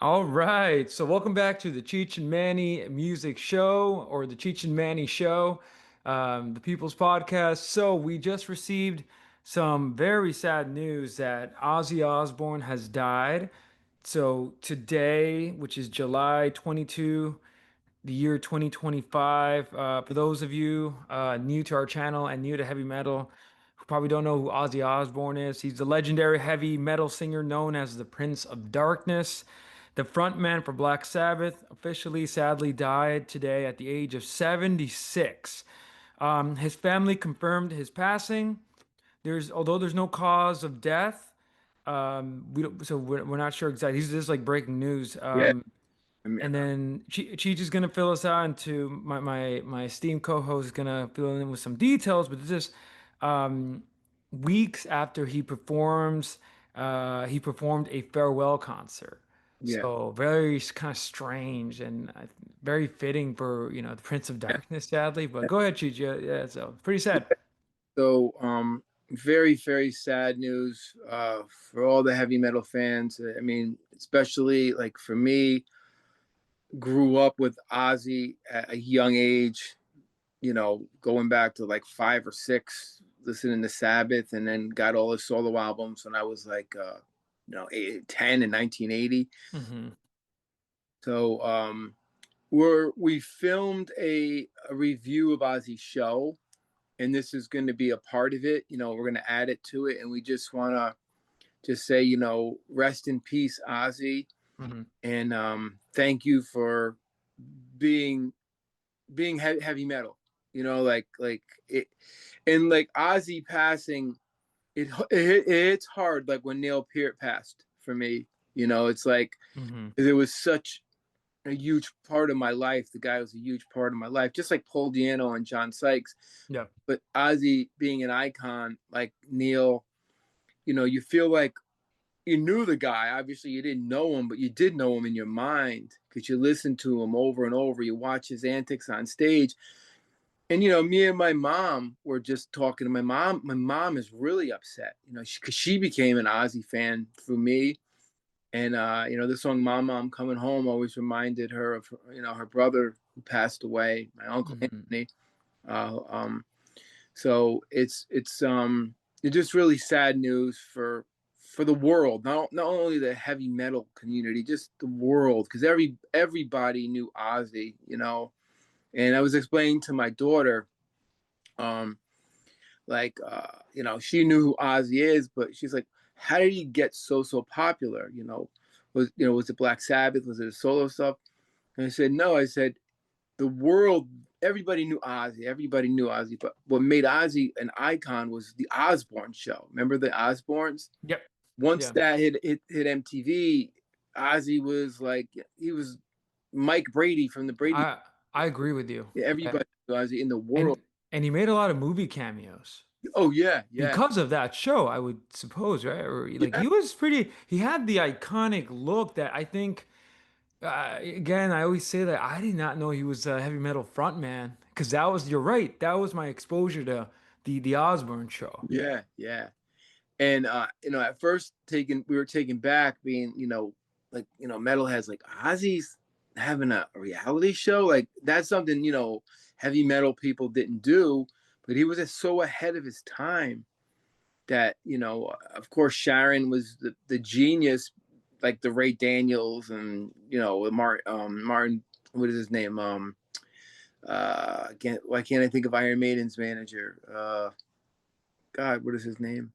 All right. So welcome back to the Cheech and Manny Music Show or the Cheech and Manny Show, the People's Podcast. So we just received some very sad news that Ozzy Osbourne has died. So today, which is July 22, the year 2025. For those of you new to our channel and new to heavy metal, who probably don't know who Ozzy Osbourne is, he's the legendary heavy metal singer known as the Prince of Darkness. The frontman for Black Sabbath officially sadly died today at the age of 76. His family confirmed his passing. Although there's no cause of death, we don't, so we're not sure exactly. This is like breaking news. Yeah. I mean, And then Cheech is gonna fill us out into my esteemed co-host is gonna fill in with some details, but this is um, weeks after he performed a farewell concert. yeah. So very kind of strange and very fitting for the Prince of Yeah. Darkness, sadly. But go ahead, Cheech. Yeah, yeah. So pretty sad. So, very, very sad news for all the heavy metal fans. I mean, especially like for me, grew up with Ozzy at a young age, going back to like 5 or 6, listening to Sabbath, and then got all his solo albums when I was like, 10 in 1980. Hmm. So, we filmed a review of Ozzy's show, and this is going to be a part of it. We're going to add it to it, and we just want to just say, rest in peace, Ozzy, Hmm. and thank you for being heavy metal. Like it, and like Ozzy passing, it hits hard. Like when Neil Peart passed for me, it's like Hmm. there was such a huge part of my life. The guy was a huge part of my life, just like Paul Diano and John Sykes. Yeah. But Ozzy being an icon like Neil, you feel like you knew the guy. Obviously, you didn't know him, but you did know him in your mind because you listened to him over and over. You watch his antics on stage. And, me and my mom were just talking to my mom. My mom is really upset, because she became an Ozzy fan through me. And, the song Mama, I'm Coming Home always reminded her of, her brother who passed away, my uncle Hmm. Anthony. Uh, um, So it's just really sad news for the world, not only the heavy metal community, just the world, because everybody knew Ozzy. And I was explaining to my daughter, um, like she knew who Ozzy is, but she's like, how did he get so popular? Was it Black Sabbath? Was it a solo stuff? And I said, no. I said the world, everybody knew Ozzy. Everybody knew Ozzy. But what made Ozzy an icon was the Osbourne show. Remember the Osbournes? Yep. Once Yeah. that hit MTV, Ozzy was like, he was Mike Brady from the Brady. I agree with you. Yeah. Everybody knew Ozzy in the world. And he made a lot of movie cameos Oh yeah, yeah, because of that show, I would suppose, right? Or like yeah, he had the iconic look that I think, again, I always say that I did not know he was a heavy metal frontman because you're right, that was my exposure to the Osbourne show. yeah. And at first we were taken back, being like metalheads, like Ozzy's having a reality show, like that's something heavy metal people didn't do. But he was just so ahead of his time that of course Sharon was the genius, like the Ray Daniels, and Martin, what is his name, why can't I think of Iron Maiden's manager, God, what is his name?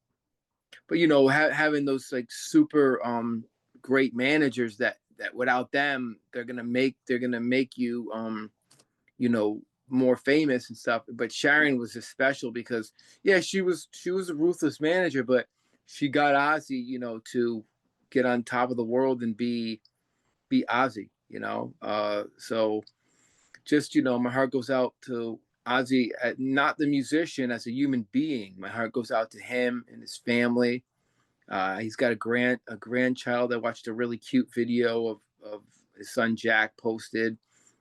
But having those like super great managers that without them they're gonna make you you know more famous and stuff. But Sharon was just special because yeah, she was a ruthless manager, but she got Ozzy to get on top of the world and be Ozzy. So just my heart goes out to Ozzy, not the musician, as a human being. My heart goes out to him and his family. He's got a grandchild. I watched a really cute video of his son Jack posted.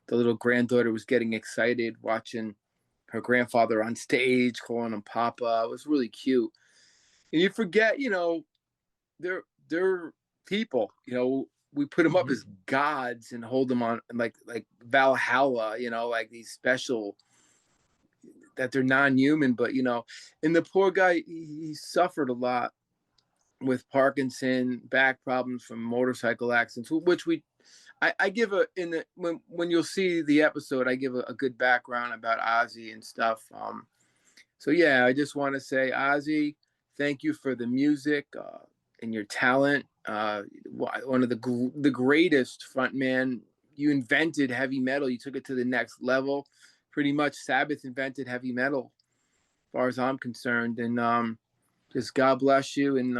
The little granddaughter was getting excited watching her grandfather on stage, calling him Papa. It was really cute. And you forget, they're people. we put them up Mhm. as gods and hold them on like Valhalla, like these special that they're non-human, but and the poor guy, he suffered a lot with Parkinson, back problems from motorcycle accidents, which I give a in the when you'll see the episode, I give a good background about Ozzy and stuff. So yeah, I just want to say, Ozzy, thank you for the music and your talent. One of the greatest frontman. You invented heavy metal. You took it to the next level. Pretty much, Sabbath invented heavy metal, as far as I'm concerned. And just God bless you, and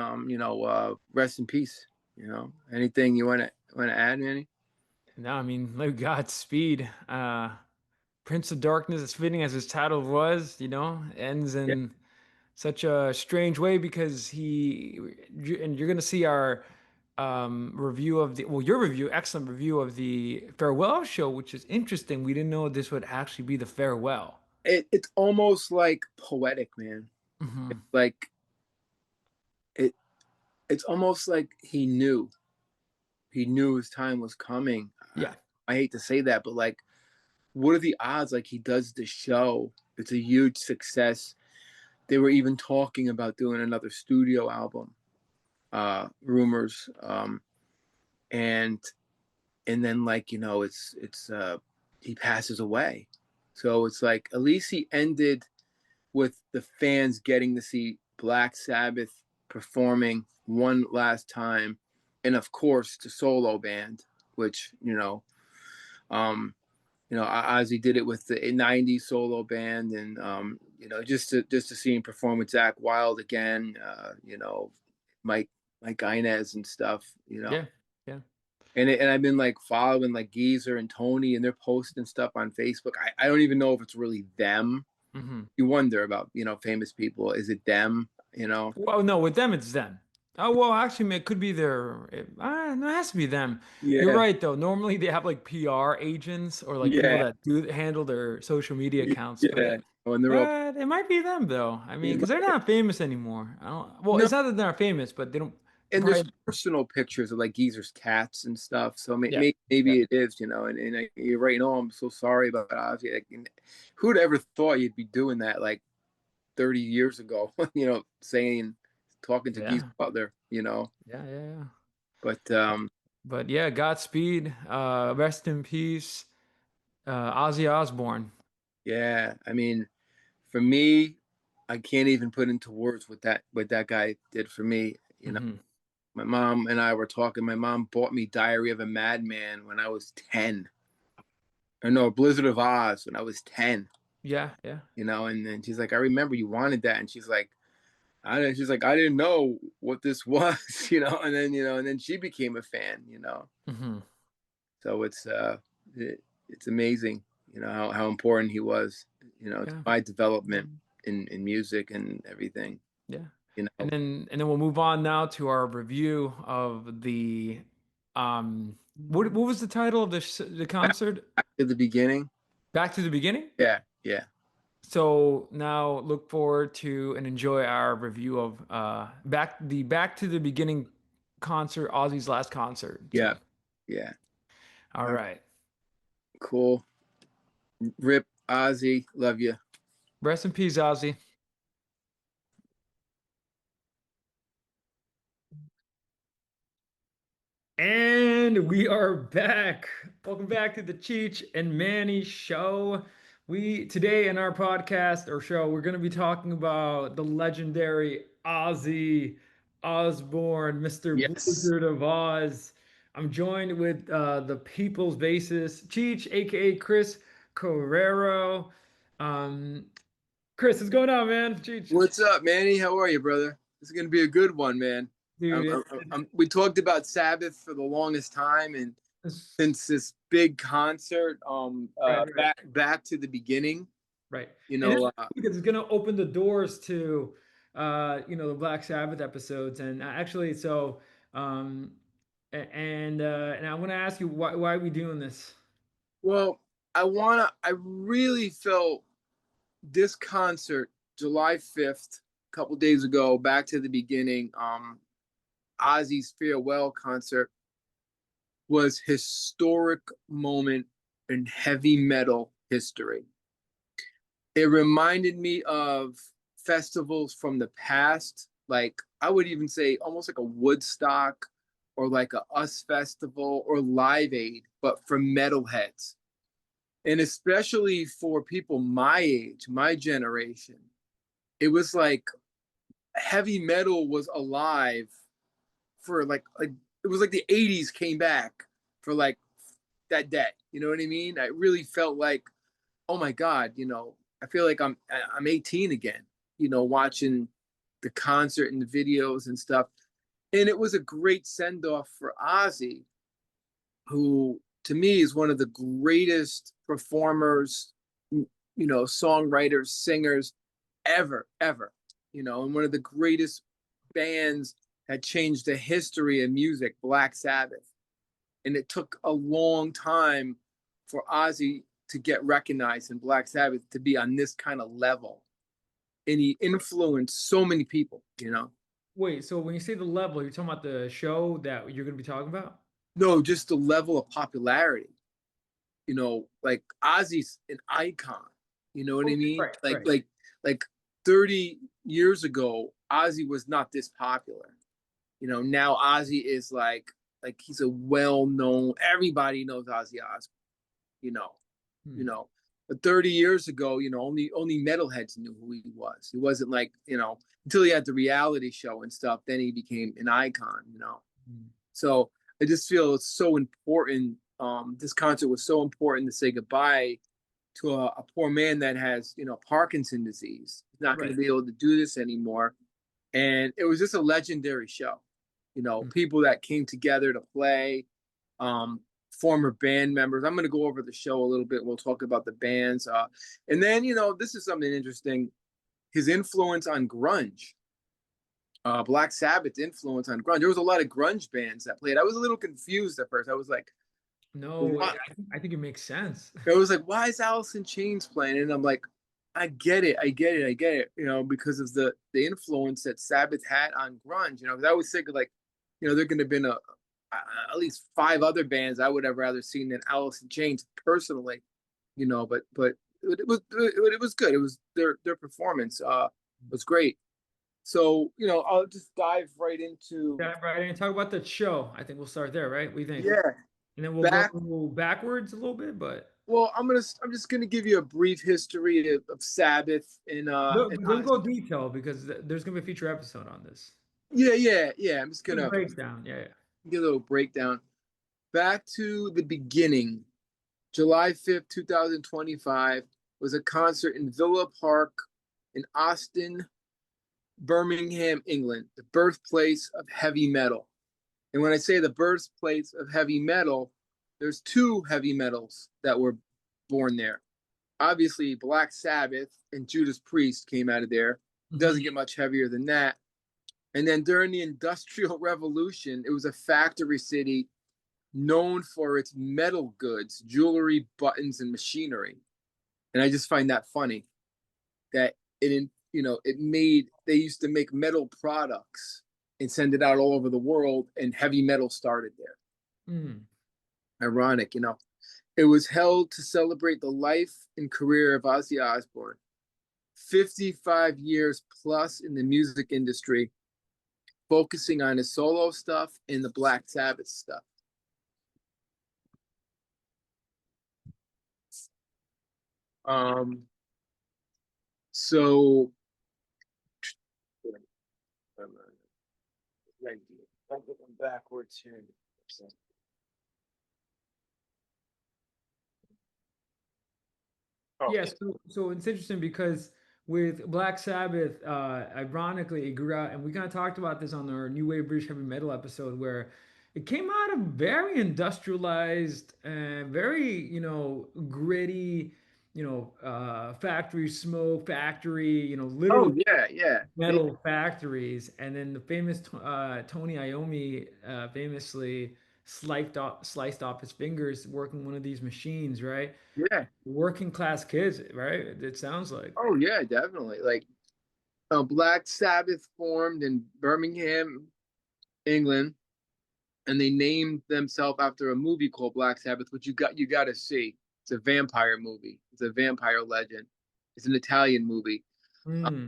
rest in peace. Anything you want to add, Manny? No, I mean, like Godspeed. Prince of Darkness, as fitting as his title was, ends Yeah, in such a strange way because and you're gonna see our review of your review, excellent review of the farewell show, which is interesting. We didn't know this would actually be the farewell. it's almost like poetic, man. Hmm. Like it, it's almost like he knew his time was coming. Yeah. I hate to say that, but like, what are the odds? Like, he does the show, it's a huge success. They were even talking about doing another studio album, rumors, and then like it's he passes away, so it's like at least he ended with the fans getting to see Black Sabbath performing one last time, and of course the solo band, which Ozzy did it with the '90s solo band, and just to see him perform with Zach Wild again, Mike Mike Inez and stuff. Yeah. Yeah. And I've been like following like Geezer and Tony, and they're posting stuff on Facebook. I don't even know if it's really them. Hmm. You wonder about famous people. Is it them? Well, no, with them it's them. Oh well, actually, it could be no, it has to be them. You're Yeah, right, though. Normally they have like PR agents or like people yeah, that do handle their social media accounts, yeah. When they're all but it might be them though. I mean, because they're not famous anymore. I don't. Well, no, it's not that they're not famous, but they don't. They and there's probably. personal pictures of like Geezer's cats and stuff. So Yeah. Yeah. maybe it is, and you're right. No, I'm so sorry about Ozzy. Like, who'd ever thought you'd be doing that like 30 years ago? Saying, talking to Geezer Yeah. Butler. Yeah. Yeah. Yeah. But But yeah, Godspeed. Rest in peace, Ozzy Osbourne. yeah, I mean, for me, I can't even put into words what that guy did for me. Hmm. My mom and I were talking. My mom bought me Diary of a Madman when I was 10. Or no, Blizzard of Oz when I was 10. Yeah. Yeah. And then she's like, I remember you wanted that. And she's like, I didn't know what this was, and then she became a fan. Hmm. So it's amazing, how important he was, to Yeah. my development in music and everything, Yeah. you know. And then we'll move on now to our review of the what was the title of the Back concert? to the beginning. Back to the beginning? Yeah, yeah, So now look forward to and enjoy our review of Back to the Beginning concert, Ozzy's last concert. yeah, So, yeah. all All right, right. cool. Rip Ozzy, love you. Rest in peace, Ozzy. And we are back. Welcome back to the Cheech and Manny show. We today in our podcast or show, we're going to be talking about the legendary Ozzy Osbourne, Mr. Yes. Blizzard of Oz. I'm joined with the people's bassist, Cheech, aka Chris Carrero. Um, Chris, what's going on, man? Cheech, What's up, Manny? How are you, brother? This is gonna be a good one, man. dude, We talked about Sabbath for the longest time, and it's since this big concert, right, right. back to the beginning, Right. you And it's know, because it's going to open the doors to, the Black Sabbath episodes. And actually, so, and I want to ask you why are we doing this? well, I really felt this concert, July 5th, a couple days ago, back to the beginning, Ozzy's farewell concert. was historic moment in heavy metal history. It reminded me of festivals from the past, like I would even say almost like a Woodstock or like a Us Festival or Live Aid, but for metalheads. And especially for people my age, my generation, it was like heavy metal was alive for like it was like the 80s came back for like that day. You know what I mean? I really felt like, oh my God, I feel like I'm 18 again, watching the concert and the videos and stuff. And it was a great send off for Ozzy, who to me is one of the greatest performers, songwriters, singers ever, and one of the greatest bands that changed the history of music, Black Sabbath. And it took a long time for Ozzy to get recognized in Black Sabbath to be on this kind of level. And he influenced so many people. Wait, so when you say the level, you're talking about the show that you're going to be talking about? No, just the level of popularity. Like Ozzy's an icon. You know what I Okay, mean? right, Like right. like like 30 years ago, Ozzy was not this popular. Now Ozzy is like he's a well-known, everybody knows Ozzy Osbourne, you know, you Hmm. know. But 30 years ago, only metalheads knew who he was. He wasn't like, until he had the reality show and stuff, then he became an icon. Hmm. So I just feel it's so important. This concert was so important to say goodbye to a poor man that has, Parkinson disease. He's not going Right. to be able to do this anymore. And it was just a legendary show. Hmm. People that came together to play, um, former band members. I'm going to go over the show a little bit. We'll talk about the bands. And then, this is something interesting. His influence on grunge, Black Sabbath influence on grunge. There was a lot of grunge bands that played. I was a little confused at first. I was like, No, why? I think it makes sense. It was like, why is Alice in Chains playing? And I'm like, I get it, I get it, I get it. Because of the influence that Sabbath had on grunge. Because I was thinking like, there could have been at least five other bands I would have rather seen than Alice in Chains personally. But it was good. It was their performance was great. So I'll just dive right into Yeah, right. And talk about the show. I think we'll start there, right? What do you think? yeah And then we'll back. go backwards a little bit, but Well, I'm just gonna give you a brief history of Sabbath and don't go detail because there's gonna be a future episode on this. yeah. I'm just Quick gonna breakdown. Yeah, yeah. give a little breakdown. Back to the beginning. July 5th, 2025 was a concert in Villa Park in Austin, Birmingham, England, the birthplace of heavy metal. And when I say the birthplace of heavy metal, there's two heavy metals that were born there. Obviously, Black Sabbath and Judas Priest came out of there. It Mhm. doesn't get much heavier than that. And then during the Industrial Revolution, it was a factory city known for its metal goods, jewelry, buttons, and machinery. And I just find that funny that they used to make metal products and send it out all over the world, and heavy metal started there. Mm. Ironic. It was held to celebrate the life and career of Ozzy Osbourne, 55 years plus in the music industry, focusing on his solo stuff and the Black Sabbath stuff. Um, so I'm looking backwards here. Oh, Yeah, so it's interesting because with Black Sabbath, ironically, it grew out, and we kind of talked about this on our New Wave British Heavy Metal episode, where it came out of very industrialized and very, gritty, factory smoke, factory, literally oh yeah. metal factories, and then the famous Tony Iommi famously sliced off his fingers working one of these machines, right? Yeah. Working class kids, right? It sounds like. Oh yeah, definitely. Like Black Sabbath formed in Birmingham, England, and they named themselves after a movie called Black Sabbath, which you got to see. It's a vampire movie. It's a vampire legend. It's an Italian movie. Uh, Hmm.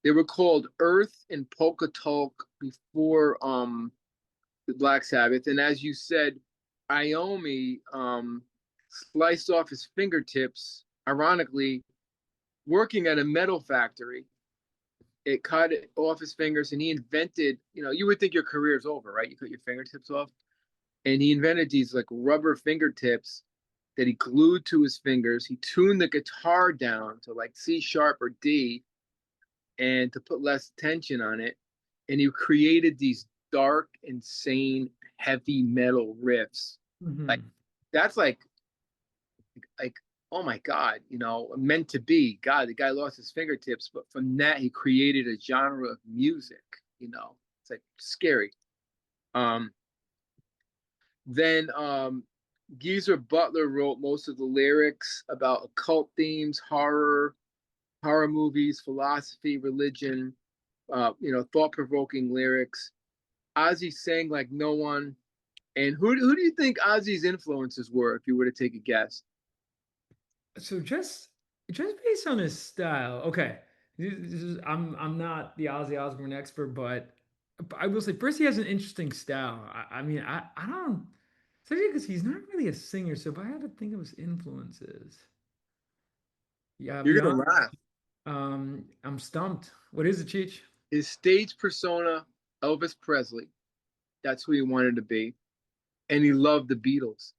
they were called Earth and Polka Tulk before the Black Sabbath, and as you said, Iommi sliced off his fingertips. Ironically, working at a metal factory, it cut it off his fingers, and he invented. You would think your career is over, right? You cut your fingertips off, and he invented these like rubber fingertips that he glued to his fingers. He tuned the guitar down to like C sharp or D, and to put less tension on it. And he created these dark, insane, heavy metal riffs. Like Hmm. that's like oh my god, meant to be. God, the guy lost his fingertips, but from that he created a genre of music. It's like scary. Um, then Geezer Butler wrote most of the lyrics about occult themes, horror movies, philosophy, religion, thought provoking lyrics. Ozzy sang like no one. And who do you think Ozzy's influences were, if you were to take a guess? So just based on his style, okay. I'm not the Ozzy Osbourne expert, but I will say first he has an interesting style. I mean I don't especially because he's not really a singer. So if I had to think of his influences, yeah, You're beyond gonna laugh. I'm stumped. What is it, Cheech? His stage persona, Elvis Presley. That's who he wanted to be, and he loved the Beatles.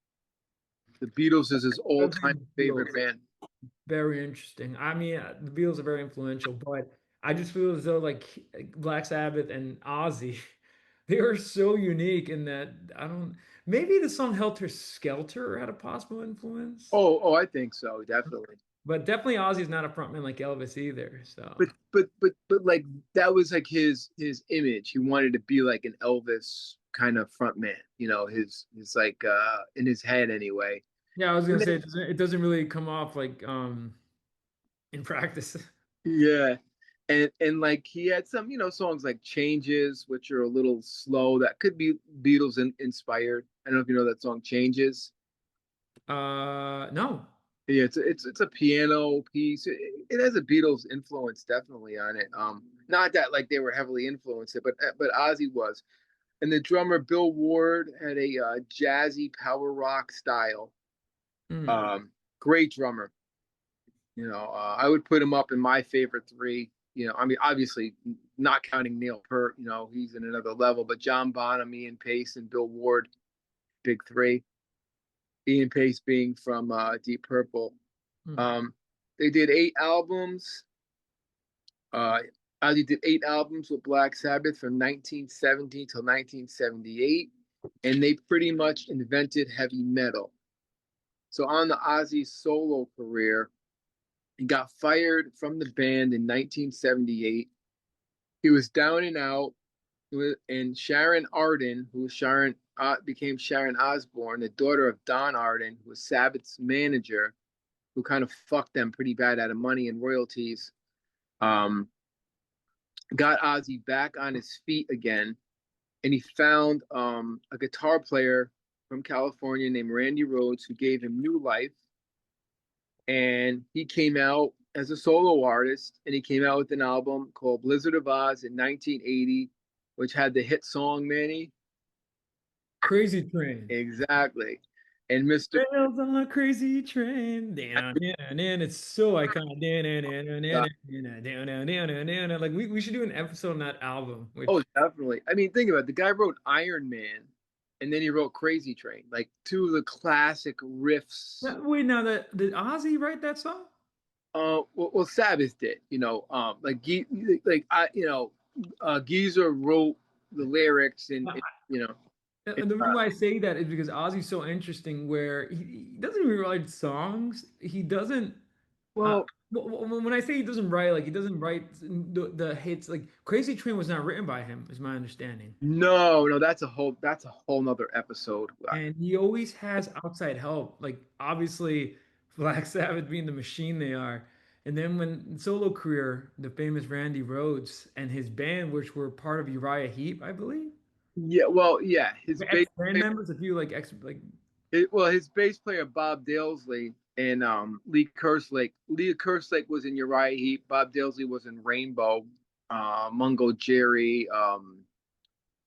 The Beatles is his I've all-time heard the favorite Beatles. band. Very interesting. I mean, the Beatles are very influential, but I just feel as though like Black Sabbath and Ozzy, they are so unique in that I don't. Maybe the song Helter Skelter had a possible influence, Oh, I think so, definitely. but definitely Ozzy's not a frontman like Elvis either. So But like that was like his image. He wanted to be like an Elvis kind of front man. His like in his head anyway. yeah, I was gonna And say then, it doesn't really come off like in practice. yeah. And like he had some, songs like Changes, which are a little slow. That could be Beatles inspired. I don't know if you know that song Changes. No. Yeah, it's a piano piece. It has a Beatles influence definitely on it. Not that like they were heavily influenced, but Ozzy was. And the drummer Bill Ward had a jazzy power rock style. Hmm. Great drummer. I would put him up in my favorite three. I mean, obviously not counting Neil Peart. He's in another level. But John Bonham, Ian Pace, and Bill Ward, big three. Ian Pace being from Deep Purple. Hmm. Um, they did 8 albums. Uh, Ozzy did 8 albums with Black Sabbath from 1970 till 1978, and they pretty much invented heavy metal. So on the Ozzy solo career, he got fired from the band in 1978. He was down and out, and Sharon Arden, who was became Sharon Osbourne, the daughter of Don Arden, who was Sabbath's manager, who kind of fucked them pretty bad out of money and royalties. Um, got Ozzy back on his feet again, and he found a guitar player from California named Randy Rhoads who gave him new life. And he came out as a solo artist, and he came out with an album called Blizzard of Oz in 1980, which had the hit song Manny. Crazy Train. Exactly. And Mr. Rails on a crazy train. Down, down, down. It's so iconic. Down, down, down, Uh, down, down, down, down, down, down, down, down. Like we should do an episode on that album, oh, which definitely. I mean, think about it. The guy wrote Iron Man, and then he wrote Crazy Train, like two of the classic riffs. wait now that did Ozzy write that song? Well, Sabbath did, like Geezer wrote the lyrics, Uh, it, And the reason why I say that is because Ozzy's so interesting where he doesn't even write songs. He doesn't uh well, when I say he doesn't write, like he doesn't write the hits, like Crazy Train was not written by him, is my understanding. no, that's a whole nother episode. And he always has outside help. Like obviously Black Sabbath being the machine they are. And then when solo career, the famous Randy Rhoads and his band, which were part of Uriah Heep, I believe. Yeah, well, yeah, his bass Ex band player, members, a few like ex like. his bass player Bob Dalesley and Lee Kerslake. Lee Kerslake was in Uriah Heep. Bob Dalesley was in Rainbow. Mungo Jerry.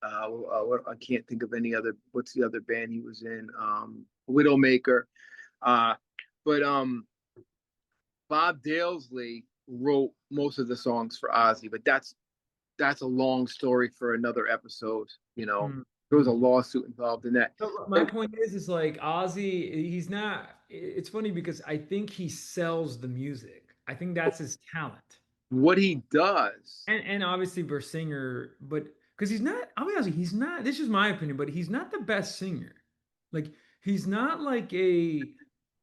What, I can't think of any other. What's the other band he was in? Widowmaker. Uh, but Bob Dalesley wrote most of the songs for Ozzy, but that's a long story for another episode. Mm, There was a mm. lawsuit involved in that. So my point is like Ozzy, he's not. It's funny because I think he sells the music. I think that's his talent. What he does, And obviously for singer, but because he's not, I'll be honest, he's not, this is my opinion, but he's not the best singer. Like he's not like a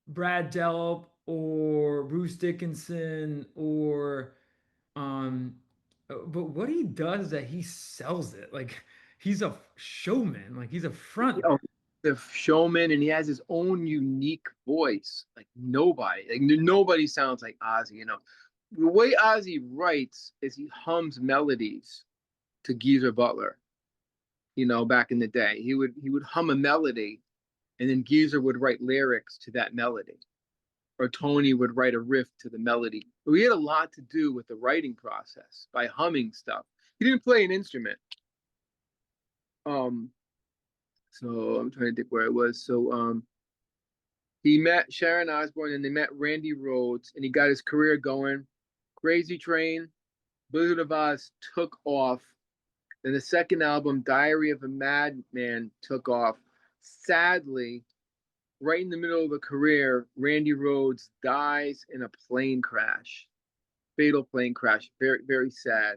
Brad Delp or Bruce Dickinson or but what he does is that he sells it. Like he's a showman, like he's a you front man. know, the showman, and he has his own unique voice. Like nobody sounds like Ozzy. The way Ozzy writes is he hums melodies to Geezer Butler. Back in the day, he would hum a melody, and then Geezer would write lyrics to that melody, or Tony would write a riff to the melody. But he had a lot to do with the writing process by humming stuff. He didn't play an instrument. Um, so I'm trying to think where I was. So he met Sharon Osbourne and they met Randy Rhoads, and he got his career going. Crazy Train, Blizzard of Oz took off. Then the second album, Diary of a Madman, took off. Sadly, right in the middle of the career, Randy Rhoads dies in a plane crash, fatal plane crash. Very, very sad.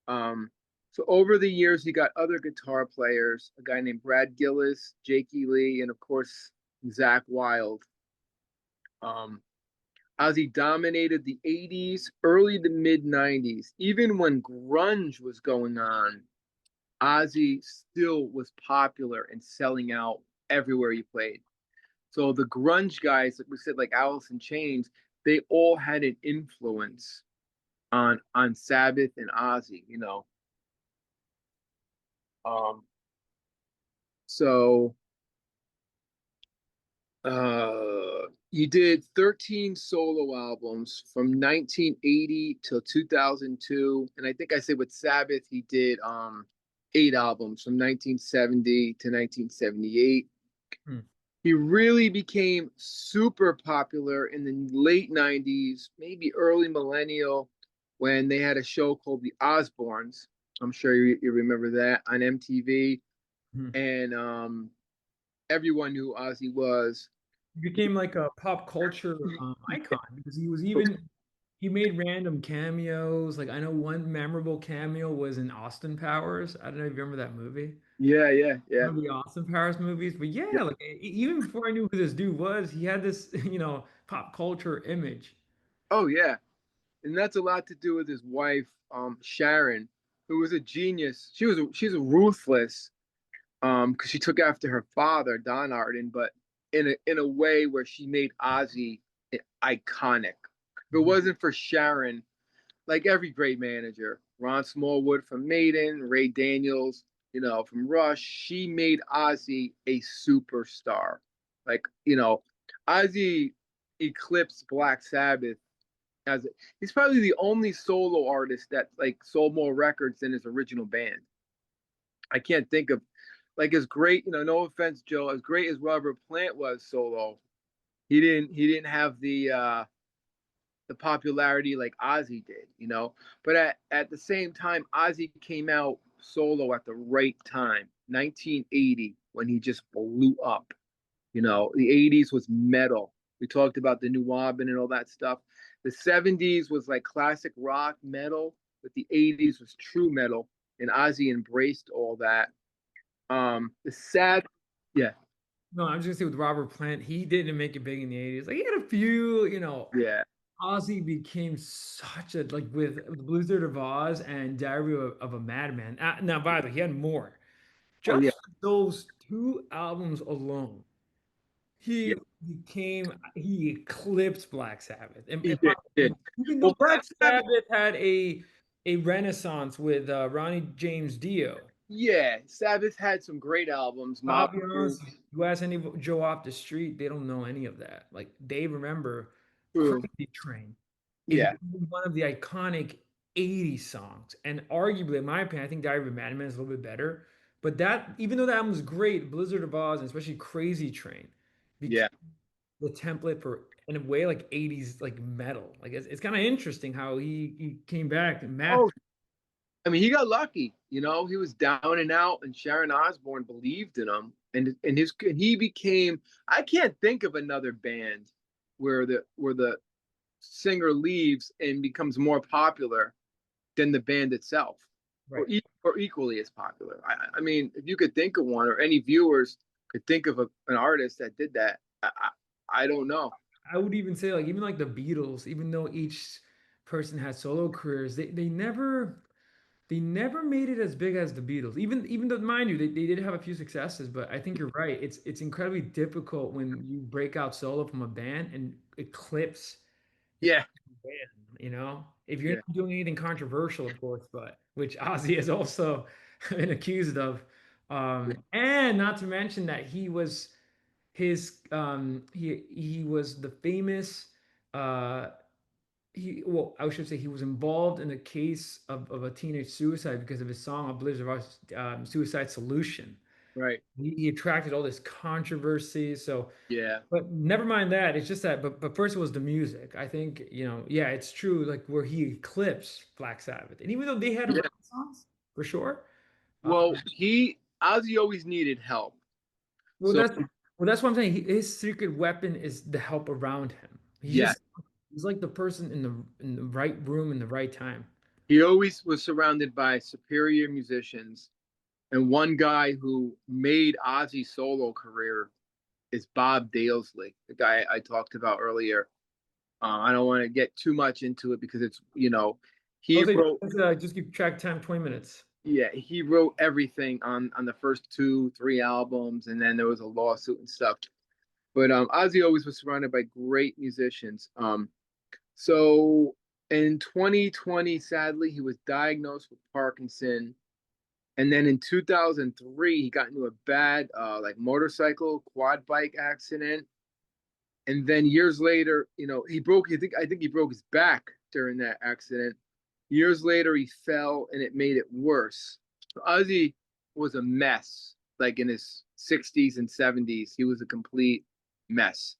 Um, so over the years, he got other guitar players, a guy named Brad Gillis, Jakey Lee, and of course, Zach Wild. Um, Ozzy dominated the 80s, early to mid 90s. Even when grunge was going on, Ozzy still was popular and selling out everywhere he played. So the grunge guys, like we said, like Alice in Chains, they all had an influence on Sabbath and Ozzy. Um, so he did 13 solo albums from 1980 till 2002, and I think I said with Sabbath he did 8 albums from 1970 to 1978. Hmm. He really became super popular in the late 90s, maybe early millennial, when they had a show called The Osbournes. I'm sure you remember that on MTV. Hmm. And everyone knew who Ozzy was. He became like a pop culture icon because he was even he made random cameos. Like I know one memorable cameo was in Austin Powers. I don't know if you remember that movie. Yeah, yeah, One yeah. of the Austin Powers movies. But Yeah. yeah, like even before I knew who this dude was, he had this, pop culture image. Oh, yeah. And that's a lot to do with his wife, Sharon, who was a genius. She's a ruthless, because she took after her father, Don Arden, but in a way where she made Ozzy iconic. If it Mhm. wasn't for Sharon, like every great manager, Ron Smallwood from Maiden, Ray Daniels, from Rush, she made Ozzy a superstar. Like, Ozzy eclipsed Black Sabbath as he's probably the only solo artist that like sold more records than his original band. I can't think of like as great, no offense, Joe, as great as Robert Plant was solo, he didn't have the popularity like Ozzy did. But at the same time, Ozzy came out solo at the right time, 1980, when he just blew up. The 80s was metal. We talked about the new Wobbin and all that stuff. The 70s was like classic rock metal, but the 80s was true metal, and Ozzy embraced all that. The sad, yeah, No, I'm just gonna say with Robert Plant, he didn't make it big in the 80s. Like he had a few, yeah, Ozzy became such a like with Blizzard of Oz and Diary of a Madman. Now, by the way, he had more. oh yeah, Just those two albums alone, yeah, he eclipsed Black Sabbath. he In my did. opinion, even though Well, Black Black Sabbath, Sabbath had a renaissance with Ronnie James Dio. Yeah, Sabbath had some great albums. I'll Mob be honest, Rules. you ask any Joe off the street, they don't know any of that. Like they remember True. Crazy Train is Yeah. one of the iconic 80s songs. And arguably, in my opinion, I think Diary of a Madman is a little bit better. But that, even though that album was great, Blizzard of Oz, and especially Crazy Train, became Yeah. the template for, in a way, like 80s like metal. Like it's kind of interesting how he came back and math. Oh, I mean, he got lucky. You know, he was down and out, and Sharon Osbourne believed in him, and he became. I can't think of another band where the singer leaves and becomes more popular than the band itself, Right. or equally as popular. I mean, if you could think of one, or any viewers could think of an artist that did that, I don't know. I would even say like even like the Beatles, even though each person had solo careers, they never made it as big as the Beatles. Even though, mind you, they did have a few successes, but I think you're right. It's incredibly difficult when you break out solo from a band and eclipse the Yeah, band, you know? If you're yeah, not doing anything controversial, of course, but which Ozzy has also been accused of. yeah. And not to mention that he was the famous uh I should say he was involved in a case of a teenage suicide because of his song "A Blizzard of Oz," Suicide Solution. Right. He attracted all this controversy. So, Yeah, but never mind that. It's just that, but first it was the music. I think, yeah, it's true, like where he eclipsed Black Sabbath. And even though they had yeah. renaissance, for sure. Uh, Well, he Ozzy always needed help. well, So that's what I'm saying. His secret weapon is the help around him. yeah, He's like the person in the right room in the right time. he always was surrounded by superior musicians. And one guy who made Ozzy's solo career is Bob Daisley, the guy I talked about earlier. I don't want to get too much into it because it's, I'll he say wrote, just keep track time, 20 minutes. yeah, he wrote everything on the first two, three albums, and then there was a lawsuit and stuff. But Ozzy always was surrounded by great musicians. So in 2020, sadly, he was diagnosed with Parkinson. And then in 2003, he got into a bad like motorcycle quad bike accident. And then years later, he broke. I think he broke his back during that accident. Years later, he fell, and it made it worse. So Ozzy was a mess. Like in his 60s and 70s, he was a complete mess,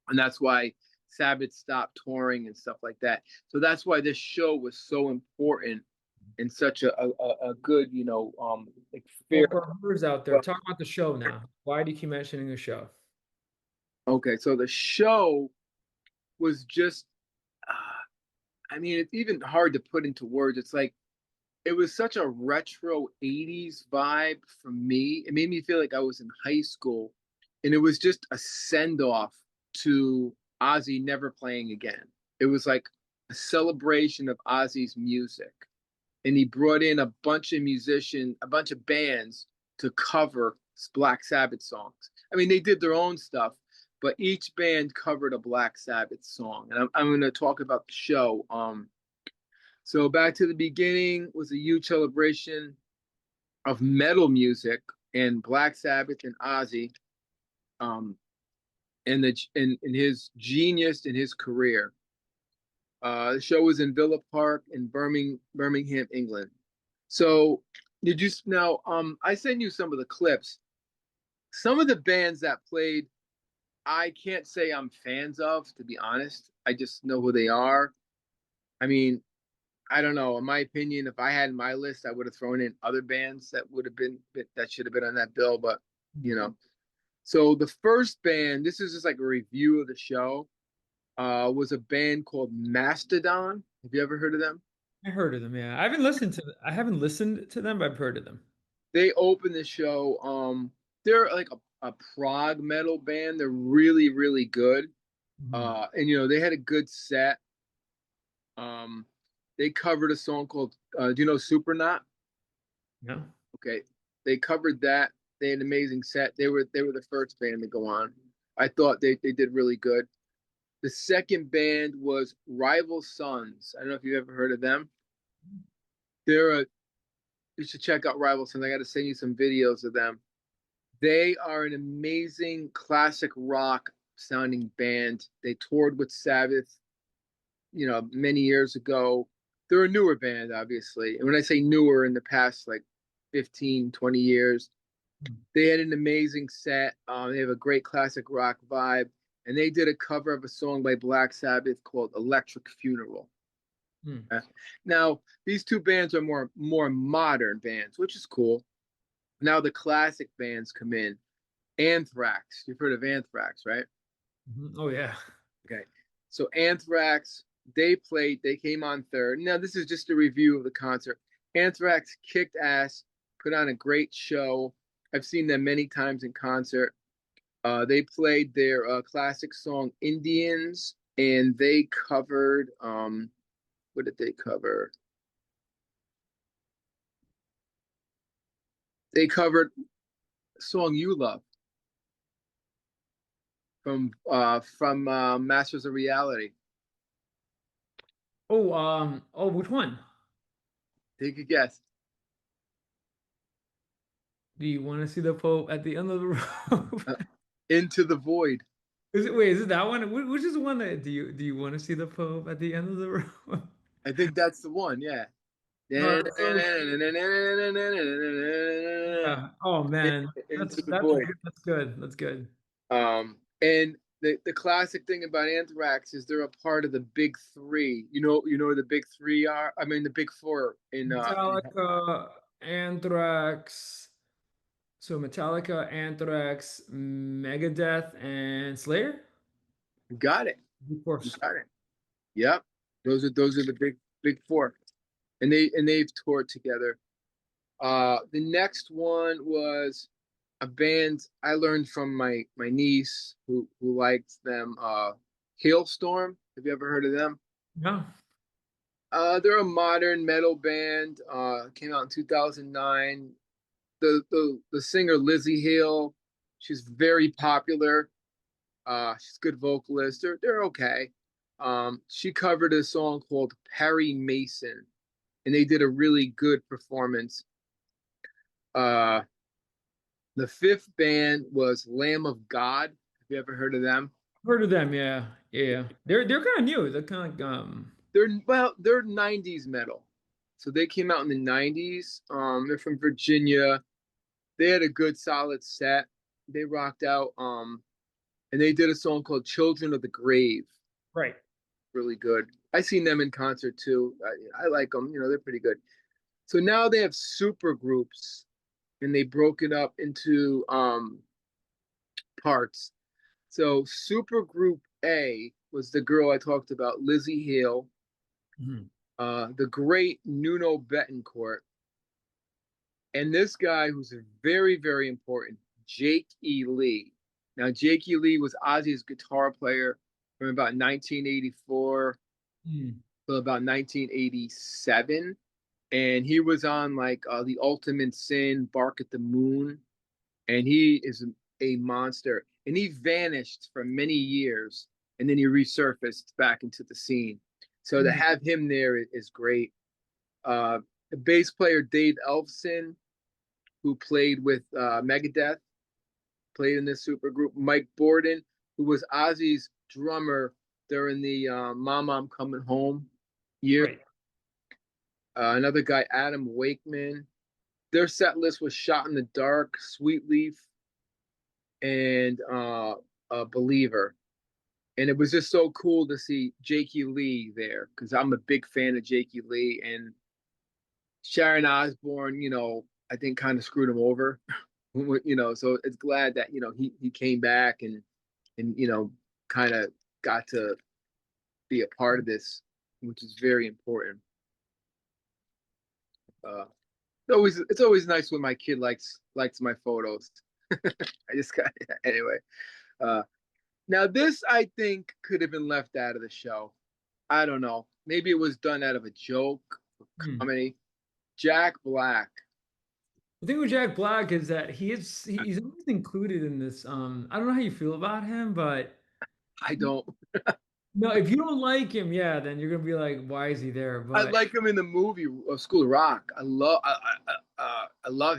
and that's why Sabbath stopped touring and stuff like that. So that's why this show was so important and such a good, like Well, fair. for our viewers out there, talk about the show now. Why do you keep mentioning the show? Okay, so the show was just, I mean, it's even hard to put into words. It's like it was such a retro 80s vibe for me. It made me feel like I was in high school, and it was just a send off to Ozzy never playing again. It was like a celebration of Ozzy's music. And he brought in a bunch of bands to cover Black Sabbath songs. I mean, they did their own stuff, but each band covered a Black Sabbath song. And I'm going to talk about the show. So Back to the Beginning was a huge celebration of metal music and Black Sabbath and Ozzy, um, and in his genius in his career. The show was in Villa Park in Birmingham, England. So did you now? I sent you some of the clips. Some of the bands that played, I can't say I'm fans of, to be honest. I just know who they are. I mean, I don't know. In my opinion, if I had my list, I would have thrown in other bands that would have been that should have been on that bill. But you know, so the first band, this is just like a review of the show, was a band called Mastodon. Have you ever heard of them? I heard of them, yeah. I haven't listened to them, but I've heard of them. They opened the show. They're like a prog metal band. They're really, really good. Mhm. And they had a good set. Um, they covered a song called do you know Supernaut? Yeah. Okay. They covered that. They had an amazing set. They were the first band to go on. I thought they did really good. The second band was Rival Sons. I don't know if you've ever heard of them. They're a You should check out Rival Sons. I got to send you some videos of them. They are an amazing classic rock sounding band. They toured with Sabbath, many years ago. They're a newer band, obviously. And when I say newer, in the past like 15, 20 years, they had an amazing set. They have a great classic rock vibe. And they did a cover of a song by Black Sabbath called Electric Funeral. Hmm. Uh, Now, these two bands are more modern bands, which is cool. Now the classic bands come in. Anthrax. You've heard of Anthrax, right? Mhm. Oh yeah. Okay. So Anthrax, they came on third. Now, this is just a review of the concert. Anthrax kicked ass, put on a great show. I've seen them many times in concert. They played their classic song Indians, and they covered, what did they cover? They covered a song You Love from Masters of Reality. Oh, which one? Take a guess. Do you want to see the Pope at the end of the road? Uh, Into the Void. Is it that one? Which is the one that do you want to see the Pope at the end of the road? I think that's the one. Yeah. So yeah. Oh man, Into the that's Void. good. That's good. That's good. And the classic thing about Anthrax is they're a part of the big three. You know who the big three are? I mean the big four Metallica, Anthrax. So Metallica, Anthrax, Megadeth, and Slayer. you got it. Of You course. got it. Yep. Those are the big four. And they've toured together. The next one was a band I learned from my niece who liked them. Hailstorm. Have you ever heard of them? Yeah. They're a modern metal band. Came out in 2009. The singer Lizzie Hill, she's very popular. She's a good vocalist. They're okay. She covered a song called Perry Mason, and they did a really good performance. Uh, the fifth band was Lamb of God. Have you ever heard of them? Heard of them, yeah. Yeah. They're kind of new. They're kind of like They're 90s metal. So they came out in the 90s. They're from Virginia. They had a good solid set. They rocked out. And they did a song called Children of the Grave. right. Really good. I seen them in concert too. I like them. They're pretty good. So now they have super groups, and they broke it up into parts. So super group A was the girl I talked about, Lizzie Hale, Mhm. the great Nuno Betancourt, and this guy who's very, very important, Jake E. Lee. Now, Jake E. Lee was Ozzy's guitar player from about 1984 Mm. to about 1987. And he was on like The Ultimate Sin, Bark at the Moon. And he is a monster. And he vanished for many years, and then he resurfaced back into the scene. So to Mm. have him there is great. The bass player Dave Elfson, who played with Megadeth, played in this super group. Mike Borden, who was Ozzy's drummer during the Mama I'm Coming Home year. Right. Another guy, Adam Wakeman. Their set list was Shot in the Dark, Sweet Leaf, and Believer. And it was just so cool to see Jakey Lee there because I'm a big fan of Jakey Lee. And Sharon Osbourne, I think kind of screwed him over. So it's glad that he came back and kind of got to be a part of this, which is very important. Uh, it's always nice when my kid likes my photos. I just got anyway. Uh, Now this I think could have been left out of the show. I don't know. Maybe it was done out of a joke, Mm. comedy. Jack Black. The thing with Jack Black is that he's always included in this. I don't know how you feel about him, but I he, don't. No, if you don't like him, yeah, then you're gonna be like, why is he there? I But like him in the movie School of Rock. I love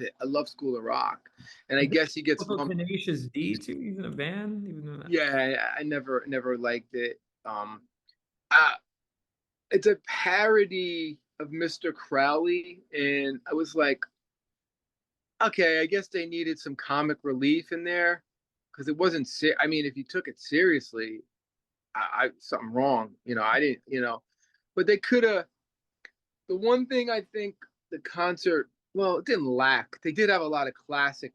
it. I love School of Rock, and I I think guess he gets also lumped. Tenacious D too, even a band, even though that. Yeah, I never liked it. Uh, it's a parody of Mr. Crowley, and I was like, okay, I guess they needed some comic relief in there because it wasn't. I mean, if you took it seriously, I something wrong. I didn't. But they could have. The one thing I think the concert, well, it didn't lack. They did have a lot of classic.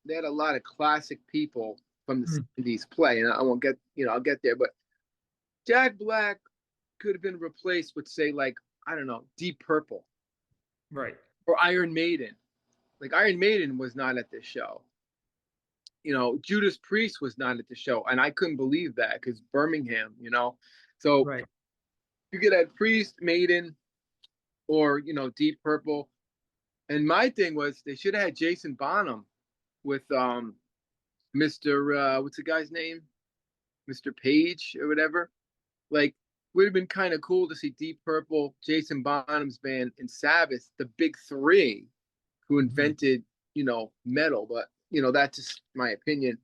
They had a lot of classic people from the Hmm, '70s play, and I won't get. I'll get there, but Jack Black could have been replaced with, say, like, I don't know, Deep Purple right. or Iron Maiden. Like, Iron Maiden was not at this show. Judas Priest was not at the show, and I couldn't believe that because Birmingham. So Right. you could have Priest, Maiden, or Deep Purple. And my thing was they should have had Jason Bonham with Mr. What's the guy's name? Mr. Page or whatever. Like, would have been kind of cool to see Deep Purple, Jason Bonham's band, and Sabbath, the big three who Mhm. invented, metal. But that's just my opinion.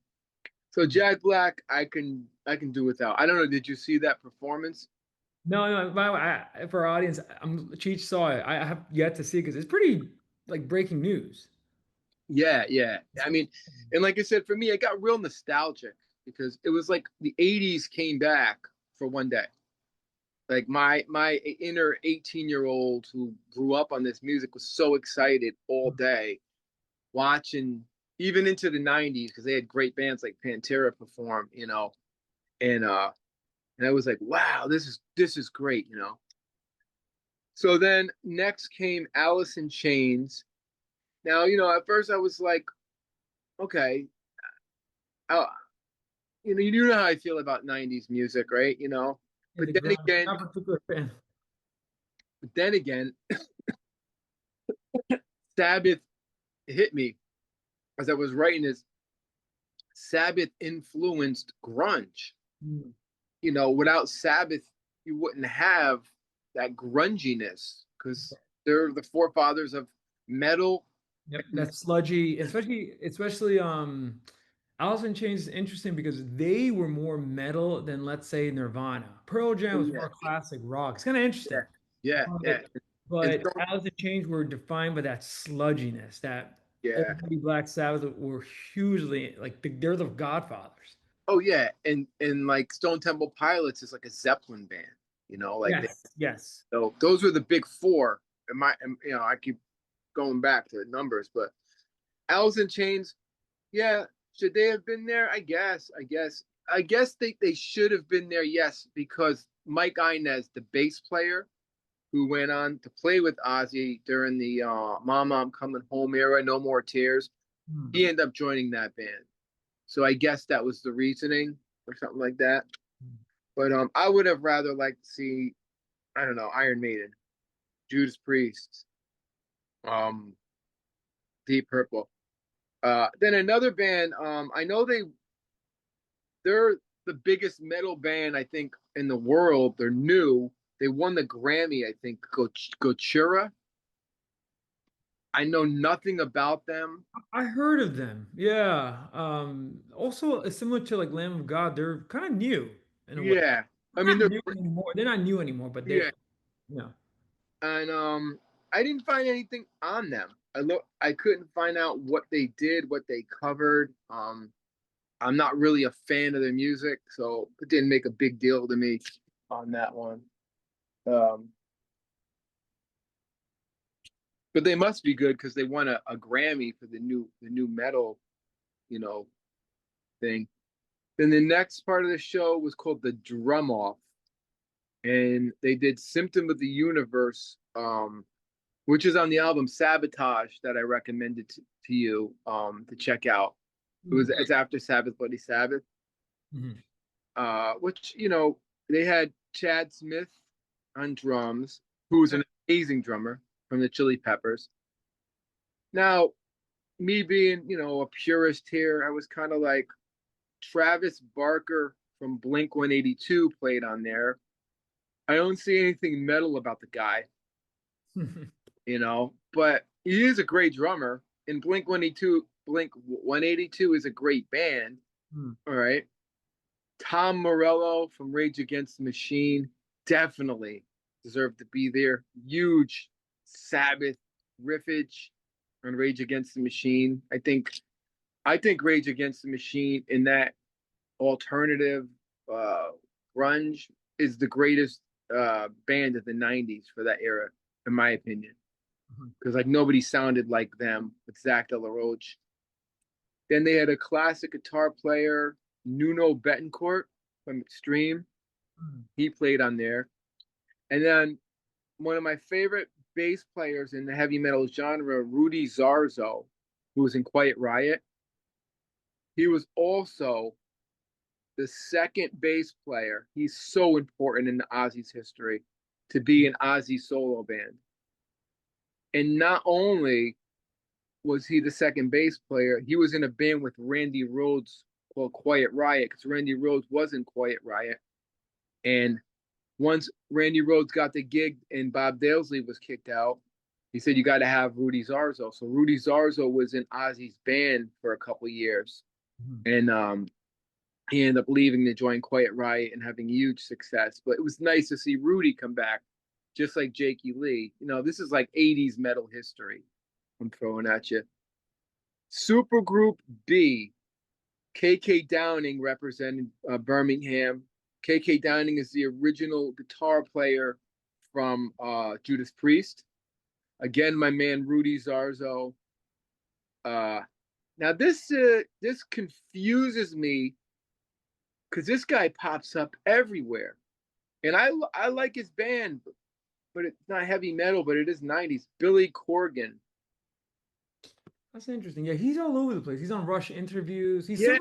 So Jack Black, I can do without. I don't know. Did you see that performance? No, no. For our audience, Cheech saw it. I have yet to see it because it's pretty like breaking news. Yeah, yeah. I mean, and like I said, for me, it got real nostalgic because it was like the '80s came back for one day. Like my inner 18-year-old who grew up on this music was so excited all day watching, even into the '90s, because they had great bands like Pantera perform, and I was like, wow, this is great. So then next came Alice in Chains. Now, at first I was like, okay, uh, you know how I feel about '90s music, right? Yeah, But the then grunge. again, Not a particular fan. but then again, Sabbath hit me as I was writing this. Sabbath influenced grunge. Mm. Without Sabbath, you wouldn't have that grunginess because they're the forefathers of metal. Yep, And that's sludgy, especially Alice in Chains is interesting because they were more metal than let's say Nirvana. Pearl Jam oh was yeah, more classic rock. It's kind of yeah, interesting. yeah, yeah, But and but Stone, Alice in Chains were defined by that sludginess. That yeah, OG Black Sabbath were hugely like they're the godfathers. oh yeah, and like Stone Temple Pilots is like a Zeppelin band. Like Yes, yes. so those were the big four. I keep going back to the numbers, but Alice in Chains, yeah, should they have been there? I guess they should have been there, yes, because Mike Inez, the bass player who went on to play with Ozzy during the Mama I'm Coming Home era, No More Tears, Hmm. he ended up joining that band. So I guess that was the reasoning or something like that. But I would have rather liked to see, I don't know, Iron Maiden, Judas Priest, um, Deep Purple. Then another band, I know they're the biggest metal band I think in the world. They're new. They won the Grammy, I think. Gojira. I know nothing about them. I heard of them. Yeah. Also similar to like Lamb of God, they're kind of new in a way. Yeah, I mean Not they're new anymore. They're not new anymore, but they're yeah, yeah. and I didn't find anything on them. I couldn't find out what they did, what they covered. I'm not really a fan of their music, so it didn't make a big deal to me on that one. Um, but they must be good because they won a Grammy for the new metal, you know, thing. Then the next part of the show was called the Drum Off, and they did Symptom of the Universe, which is on the album Sabotage that I recommended to you to check out. It's after Sabbath Bloody Sabbath, Mhm. which they had Chad Smith on drums, who's an amazing drummer from the Chili Peppers. Now, me being a purist here, I was kind of like Travis Barker from Blink 182 played on there. I don't see anything metal about the guy, but he is a great drummer. And Blink 182 is a great band. Hmm. All right. Tom Morello from Rage Against the Machine definitely deserved to be there. Huge Sabbath riffage on Rage Against the Machine. I think Rage Against the Machine in that alternative uh, grunge is the greatest band of the '90s for that era, in my opinion. Because like nobody sounded like them with Zach De La Roche. Then they had a classic guitar player, Nuno Betancourt from Extreme. He played on there. And then one of my favorite bass players in the heavy metal genre, Rudy Zarzo, who was in Quiet Riot. He was also the second bass player. He's so important in Ozzy's history to be an Ozzy solo band. And not only was he the second bass player, he was in a band with Randy Rhoads called Quiet Riot because Randy Rhoads was in Quiet Riot. And once Randy Rhoads got the gig and Bob Daisley was kicked out, he said, you got to have Rudy Zarzo. So Rudy Zarzo was in Ozzy's band for a couple of years. And he ended up leaving to join Quiet Riot and having huge success. But it was nice to see Rudy come back, just like Jakey Lee. This is like 80s metal history I'm throwing at you. Supergroup B, KK Downing represented Birmingham. KK Downing is the original guitar player from Judas Priest. Again, my man Rudy Zarzo. Now this confuses me because this guy pops up everywhere, and I like his band, but it's not heavy metal, but it is '90s. Billy Corgan. That's interesting. Yeah, he's all over the place. He's on Rush interviews. Yeah,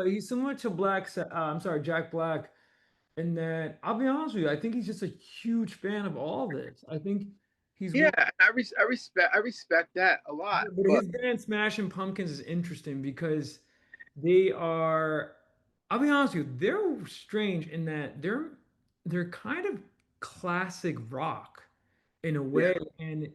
He's similar to I'm sorry, Jack Black. And then I'll be honest with you, I think he's just a huge fan of all this. I think he's yeah. one. I respect that a lot, But but his band Smashing Pumpkins is interesting because they are. I'll be honest with you, they're strange in that they're kind of classic rock in a yeah, way, and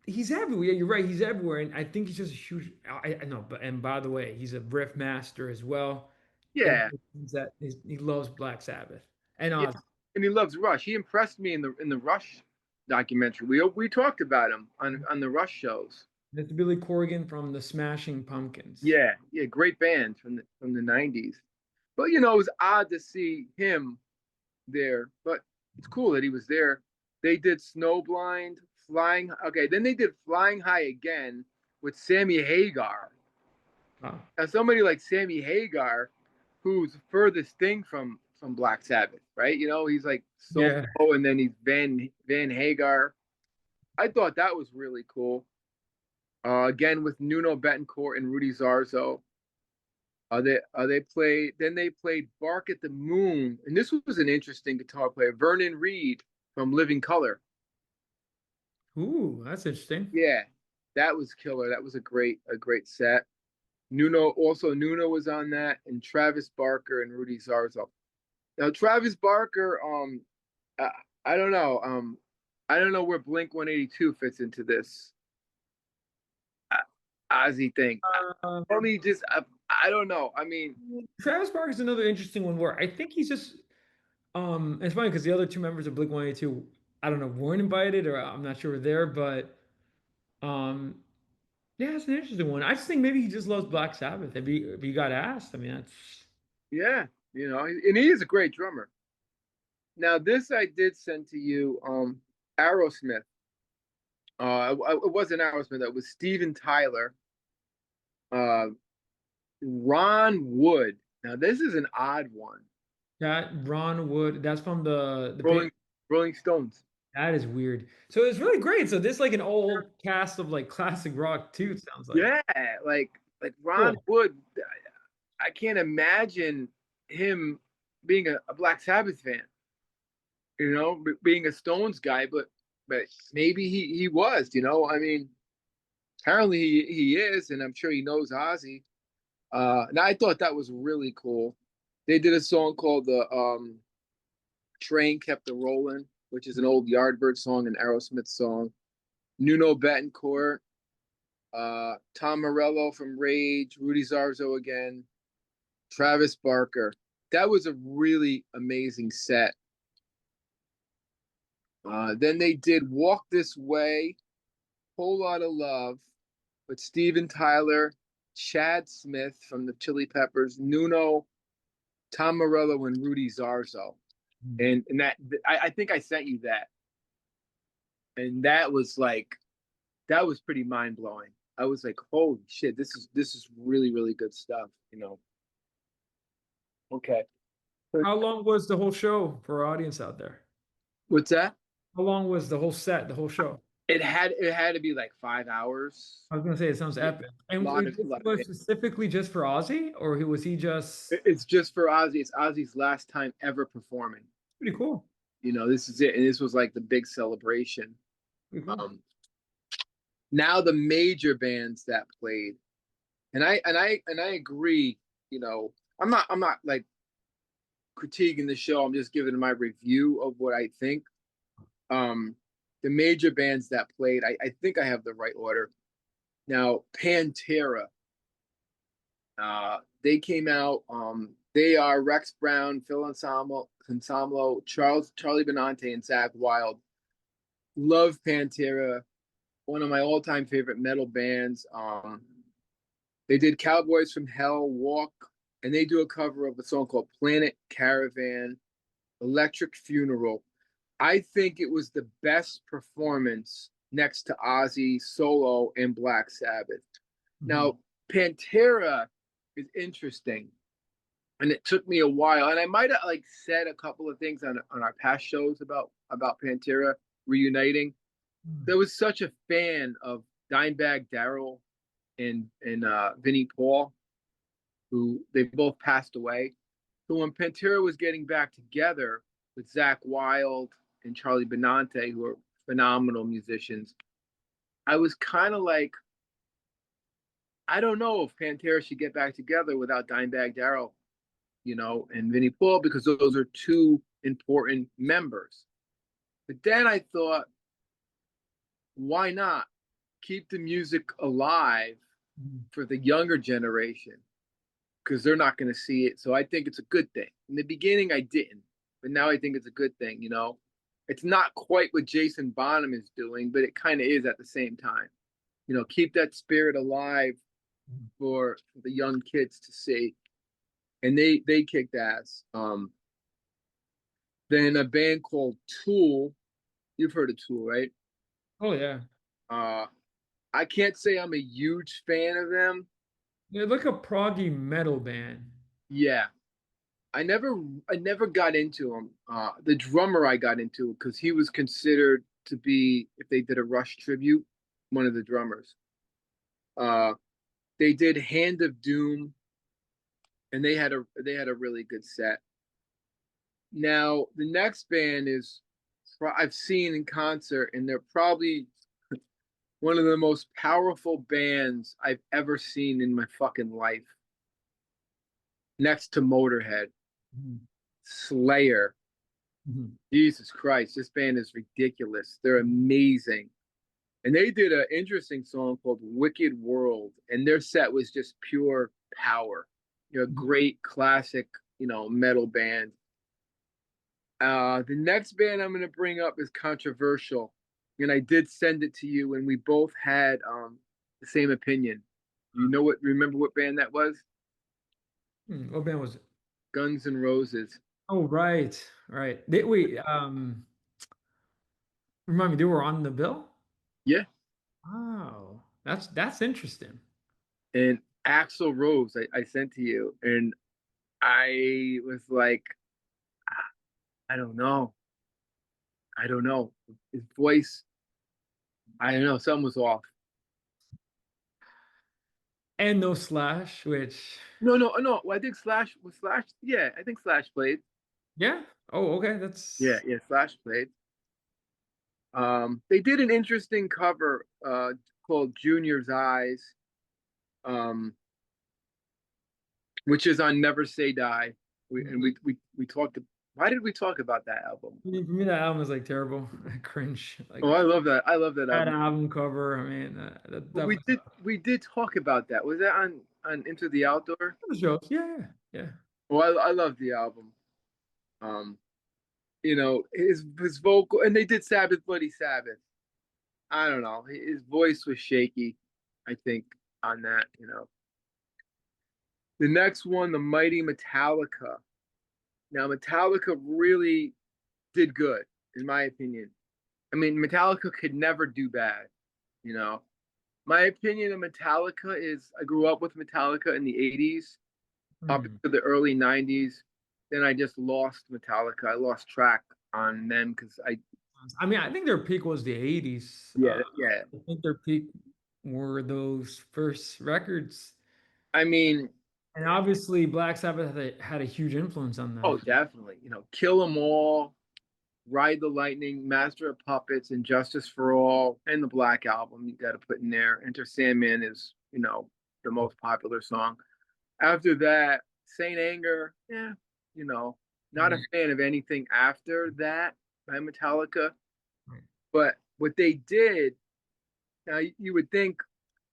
he's everywhere. Yeah, you're right. He's everywhere, and I think he's just a huge. I know, but and by the way, he's a riff master as well. And yeah. he loves Black Sabbath and Yeah, Ozzy. and he loves Rush. He impressed me in the Rush documentary. We talked about him on the Rush shows. That's Billy Corgan from the Smashing Pumpkins. Yeah, yeah, great band from the '90s. But it was odd to see him there. But it's cool that he was there. They did Snowblind, Flying. Okay, then they did Flying High again with Sammy Hagar. Wow. Now somebody like Sammy Hagar, who's the furthest thing from Black Sabbath, right? He's like solo, Yeah. and then he's Van Hagar. I thought that was really cool. Again with Nuno Betancourt and Rudy Zarzo. They played Bark at the Moon, and this was an interesting guitar player, Vernon Reid from Living Color. Ooh, that's interesting. Yeah, that was killer. That was a great set. Nuno was on that, and Travis Barker and Rudy Zarzo. Now Travis Barker, I, I don't know, I don't know where Blink 182 fits into this Ozzy thing. Uh, Only just I don't know. I mean, Travis Barker is another interesting one where I think he's just it's funny because the other two members of Blink 182, I don't know, weren't invited or I'm not sure were there, but um yeah, it's an interesting one. I just think maybe he just loves Black Sabbath. If he got asked, I mean that's yeah, and he is a great drummer. Now this I did send to you, Aerosmith. It wasn't Aerosmith. It was Steven Tyler, uh, Ron Wood. Now this is an odd one. that Ron Wood, that's from the band. Rolling Rolling Stones. That is weird. So it's really great. So this like an old cast of like classic rock too, it sounds like. Yeah, like Ron Cool. Wood. I can't imagine him being a Black Sabbath fan. Being a Stones guy, but maybe he was. I mean, apparently he is, and I'm sure he knows Ozzy. And I thought that was really cool. They did a song called the Train Kept a Rolling, which is an old Yardbird song, an Aerosmith song. Nuno Betancourt, Tom Morello from Rage, Rudy Zarzo again, Travis Barker. That was a really amazing set. Then they did Walk This Way, Whole Lot of Love with Steven Tyler, Chad Smith from the Chili Peppers, Nuno, Tom Morello, and Rudy Zarzo. And that I think I sent you that. And that was like that was pretty mind blowing. I was like, holy shit, this is really, really good stuff. Okay. How long was the whole show for our audience out there? What's that? How long was the whole set, the whole show? It had to be like 5 hours. I was gonna say it sounds Yeah. epic. A And lot of a this lot of was specifically just for Ozzy, or was he just it's just for Ozzy. It's Ozzy's last time ever performing. pretty cool? This is it. And this was like the big celebration. Pretty cool. Um, Now the major bands that played, and I agree, I'm not like critiquing the show. I'm just giving my review of what I think. Um, the major bands that played, I think I have the right order. Now, Pantera, they came out. They are Rex Brown, Phil Anselmo, Charlie Benante, and Zach Wild. Love Pantera, one of my all-time favorite metal bands. They did Cowboys from Hell, Walk, and they do a cover of a song called Planet Caravan, Electric Funeral. I think it was the best performance next to Ozzy solo and Black Sabbath. Mhm. Now, Pantera is interesting, and it took me a while. And I might have like said a couple of things on our past shows about Pantera reuniting. There was such a fan of Dimebag Darrell and Vinnie Paul, who they both passed away. So when Pantera was getting back together with Zach Wild and Charlie Benante, who are phenomenal musicians, I was kind of like, I don't know if Pantera should get back together without Dimebag Darrell, and Vinnie Paul, because those are two important members. But then I thought, why not keep the music alive Mhm. for the younger generation? Because they're not going to see it. So I think it's a good thing. In the beginning, I didn't, but now I think it's a good thing. It's not quite what Jason Bonham is doing, but it kind of is at the same time. Keep that spirit alive for the young kids to see, and they kicked ass. Then a band called Tool. You've heard of Tool, right? Oh yeah. Uh, I can't say I'm a huge fan of them. They're like a proggy metal band. Yeah, I never got into him. The drummer I got into because he was considered to be, if they did a Rush tribute, one of the drummers. Uh, they did Hand of Doom, and they had a really good set. Now the next band is I've seen in concert, and they're probably one of the most powerful bands I've ever seen in my fucking life, next to Motorhead, Mhm. Slayer. Mhm. Jesus Christ, this band is ridiculous. They're amazing. And they did an interesting song called Wicked World, and their set was just pure power. Great classic, metal band. The next band I'm going to bring up is controversial, and I did send it to you, and we both had the same opinion. Remember what band that was? What band was it? Guns N' Roses. Oh, right, right. Wait, remind me, they were on the bill? Yeah. Oh, that's interesting. And Axl Rose, I sent to you, and I was like, I don't know. I don't know. His voice, I don't know. Something was off. And no Slash, which No, no, no. Well, I think Slash was Slash. Yeah, I think Slash played. yeah. Oh, okay. Yeah, That's yeah, Slash played. They did an interesting cover called Junior's Eyes, um, which is on Never Say Die. We talked. Why did we talk about that album? I mean, for me, that album is like terrible. I cringe. Oh, Like I love that. I love that that album. album cover. I mean, But that we did talk about that. Was that on Into the Outdoor? was jokes. Yeah, yeah, yeah. Well, I love the album. Um, his vocal, and they did Sabbath Bloody Sabbath. I don't know. His voice was shaky, I think, on that. The next one, the Mighty Metallica. Now, Metallica really did good, in my opinion. I mean, Metallica could never do bad. You know, my opinion of Metallica is I grew up with Metallica in the 80s up Hmm. into the early 90s. Then I just lost Metallica. I lost track on them because I mean, I think their peak was the 80s. yeah. I think their peak were those first records. I mean, And obviously, Black Sabbath had a huge influence on them. oh, definitely. Kill 'Em All, Ride the Lightning, Master of Puppets, and Justice for All, and the Black Album you got to put in there. Enter Sandman is, the most popular song. After that, Saint Anger, yeah, you know, not a Mm, fan of anything after that by Metallica. right, But what they did, now you would think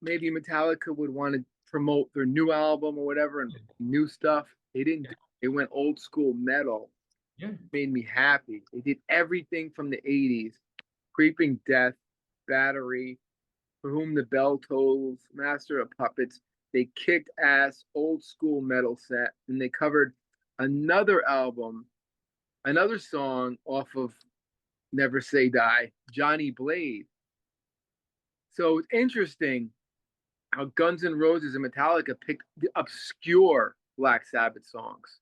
maybe Metallica would want to promote their new album or whatever and new stuff. They didn't yeah, do it. They went old school metal. yeah. Made me happy. They did everything from the 80s. Creeping Death, Battery, For Whom the Bell Tolls, Master of Puppets. They kicked ass old school metal set, and they covered another album, another song off of Never Say Die, Johnny Blade. So it's interesting how Guns N' Roses and Metallica picked the obscure Black Sabbath songs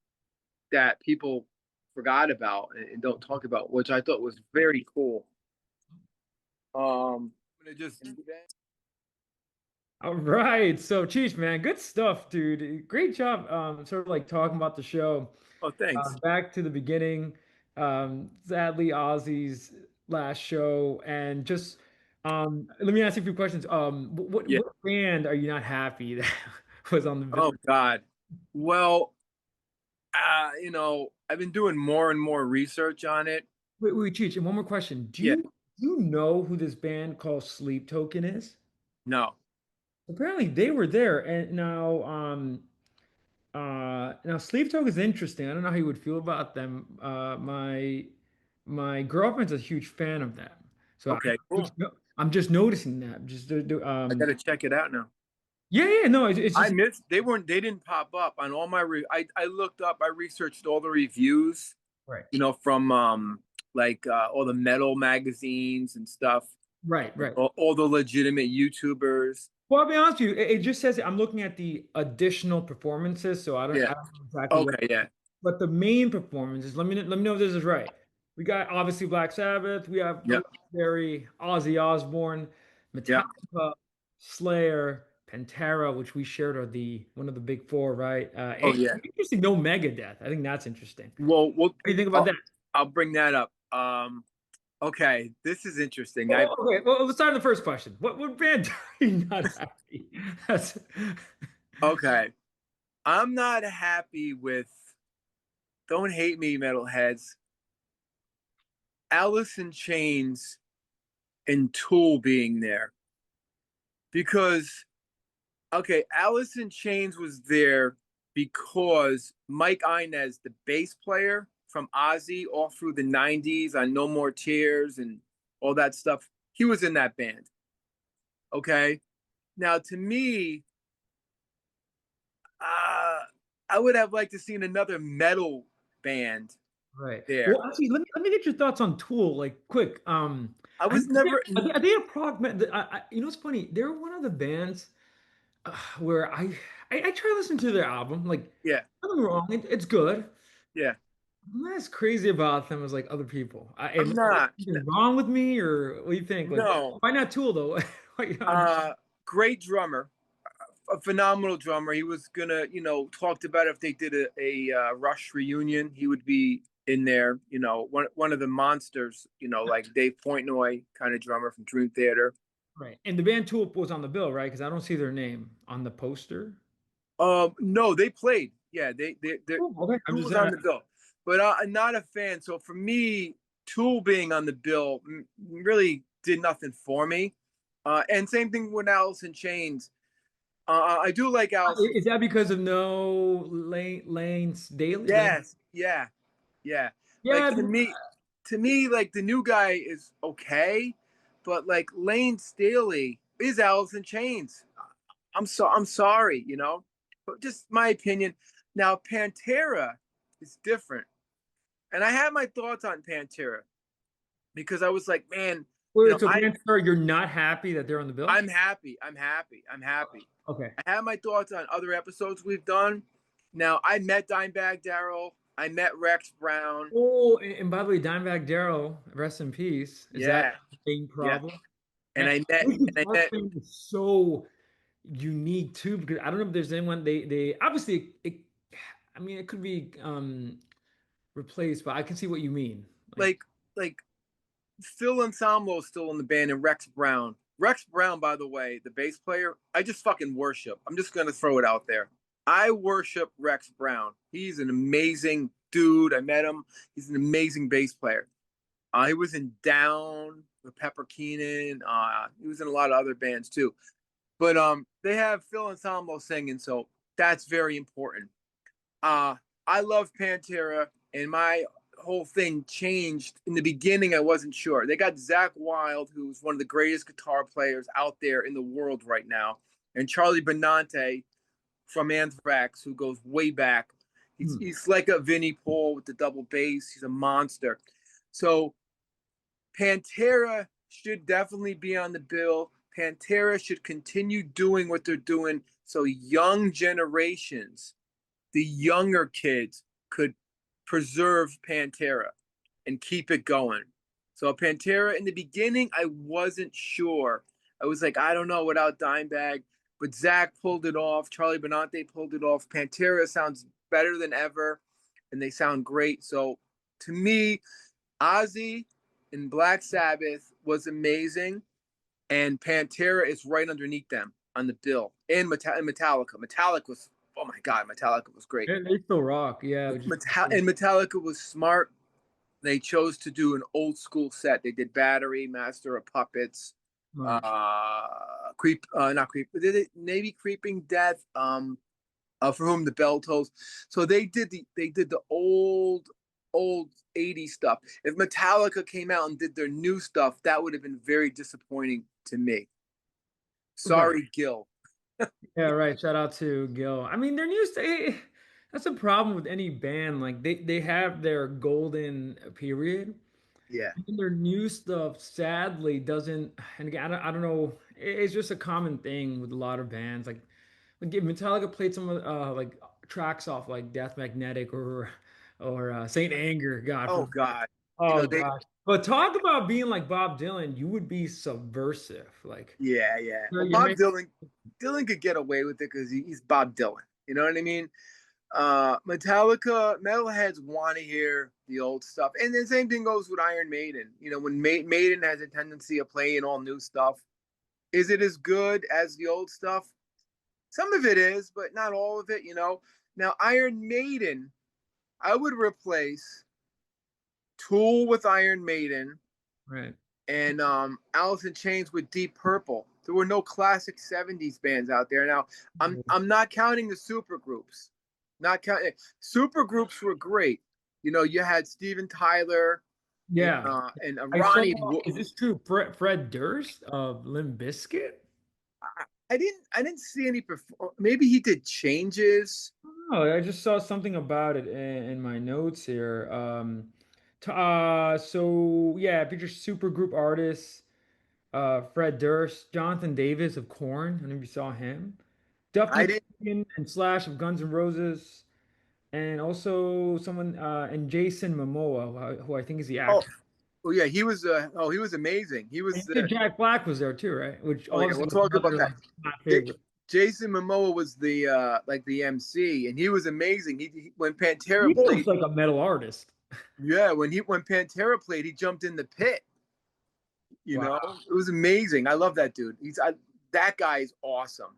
that people forgot about and don't talk about, which I thought was very cool. I'm gonna just do that. All right. So, Cheech, man, good stuff, dude. Great job. Sort of like talking about the show. Oh, thanks. Back to the beginning. Sadly, Ozzy's last show, and just let me ask you a few questions. Yeah. What band are you not happy that was on the bill? Oh God. Well, I've been doing more and more research on it. Wait, Cheech, and one more question. Yeah. Do you know who this band called Sleep Token is? No. Apparently, they were there, and now Sleep Token is interesting. I don't know how you would feel about them. My girlfriend's a huge fan of them, so Okay. Cool. I'm just noticing that. I gotta check it out now. Yeah, yeah, no, it's I just missed. They didn't pop up on all my. I looked up. I researched all the reviews. right, From like all the metal magazines and stuff. right, right. All the legitimate YouTubers. Well, I'll be honest with you. It just says I'm looking at the additional performances, so Yeah. I don't know exactly what. Okay. Yeah. But the main performances, let me know if this is right. We got obviously Black Sabbath. We have the Yeah. legendary Ozzy Osbourne, Yeah. Metallica, Slayer, Pantera, which we shared are the one of the big four, right? Oh yeah. Interesting, no Megadeth. I think that's interesting. Well, What do you think about I'll, that? I'll bring that up. Okay, this is interesting. I Oh, okay, well, let's start with the first question. What band are you not happy? That's Okay, I'm not happy with. Don't hate me, metalheads. Alice in Chains and Tool being there because Alice in Chains was there because Mike Inez, the bass player from Ozzy, all through the '90s on No More Tears and all that stuff, he was in that band. Okay, now to me, uh, I would have liked to seen another metal band right. there. Well, actually, let me get your thoughts on Tool, like quick. I I was never, are they a prog band? You know, it's funny. They're one of the bands where I try to listen to their album. Like, yeah, nothing wrong. It's good. yeah. I'm not as crazy about them as like other people. I'm Is there not. something wrong with me, or what do you think? Like, No. why not Tool though? Uh, Great drummer, a phenomenal drummer. He was gonna, talked about if they did a Rush reunion, he would be in there. One of the monsters. Like Dave Portnoy kind of drummer from Dream Theater. Right. And the band Tool was on the bill, right? Because I don't see their name on the poster. No, they played. Yeah, they Oh, okay. I'm Tool just was on the bill, but I'm not a fan. So for me, Tool being on the bill really did nothing for me. And same thing with Alice in Chains. I do like Alice. is that because of no Lane's Daily? Lane? Yes, yeah, yeah. Like Yeah, to me, like the new guy is okay, but like Lane Staley is Alice in Chains. I'm sorry, but just my opinion. Now Pantera is different, and I have my thoughts on Pantera because I was like, man, wait, so Panther, you're not happy that they're on the bill? I'm happy, I'm happy. Okay. I have my thoughts on other episodes we've done. Now I met Dimebag Daryl, I met Rex Brown. Oh, and by the way, Dimebag Darrell, rest in peace. Is that Yeah, the same yeah, problem? and And I met this and I guitar met thing is so unique too, because I don't know if there's anyone they obviously I mean it could be replaced, but I can see what you mean. Like, like like Phil Anselmo is still in the band, and Rex Brown. Rex Brown, by the way, the bass player, I just fucking worship. I'm just gonna throw it out there. I worship Rex Brown. He's an amazing dude. I met him. He's an amazing bass player. He was in Down with Pepper Keenan. He was in a lot of other bands too. But they have Phil Anselmo singing, so that's very important. Uh, I love Pantera, and my whole thing changed. In the beginning, I wasn't sure. They got Zach Wilde, who's one of the greatest guitar players out there in the world right now, and Charlie Benante from Anthrax, who goes way back. hmm, He's like a Vinnie Paul with the double bass. He's a monster. So Pantera should definitely be on the bill. Pantera should continue doing what they're doing so young generations, the younger kids, could preserve Pantera and keep it going. So Pantera in the beginning, I wasn't sure. I was like, I don't know without Dimebag, but Zach pulled it off. Charlie Benante pulled it off. Pantera sounds better than ever, and they sound great. So to me, Ozzy in Black Sabbath was amazing, and Pantera is right underneath them on the bill. And Metallica. Metallica was, oh my God, Metallica was great. they still rock, yeah. And Metallica was smart. They chose to do an old school set. They did Battery, Master of Puppets, Right. not Creep, did it maybe Creeping Death, For Whom the Bell Tolls. So they did the old 80s stuff. If Metallica came out and did their new stuff, that would have been very disappointing to me. Right. Sorry, Gil. Yeah, right. Shout out to Gil. I mean, their new that's a problem with any band. Like they have their golden period. Yeah. And their new stuff sadly doesn't, and again, I don't know, it's just a common thing with a lot of bands. Like if Metallica played some like tracks off like Death Magnetic or Saint Anger, God Oh for God. You oh know they. gosh. But talk about being like Bob Dylan, you would be subversive. Like Yeah, yeah. Well, you're Bob making Dylan could get away with it because he's Bob Dylan. You know what I mean? Metallica, metalheads want to hear the old stuff, and the same thing goes with Iron Maiden. When Maiden has a tendency of playing all new stuff, is it as good as the old stuff? Some of it is, but not all of it. Now Iron Maiden, I would replace Tool with Iron Maiden right. and Alice in Chains with Deep Purple. There were no classic '70s bands out there. Now, I'm not counting the super groups. Not counting super groups were great. You had Steven Tyler and Yeah. I saw, Ronnie. is this true? Fred Durst of Limp Bizkit? I didn't see any. Maybe he did changes. Oh, I just saw something about it in my notes here. So yeah, picture supergroup artists, Fred Durst, Jonathan Davis of Korn. I don't know if you saw him. Duff I didn't. McKagan and Slash of Guns N' Roses, and also someone and Jason Momoa, who I think is the Oh, actor. oh yeah, he was. He was amazing. He And was you said Jack Black was there too, right? Which Oh yeah, we'll obviously was talk about another that. like my J- favorite. Jason Momoa was the like the MC, and he was amazing. When He Pantera looks played, like a metal artist. yeah, when Pantera played, he jumped in the pit. Wow. It was amazing. I love that dude. That guy is awesome.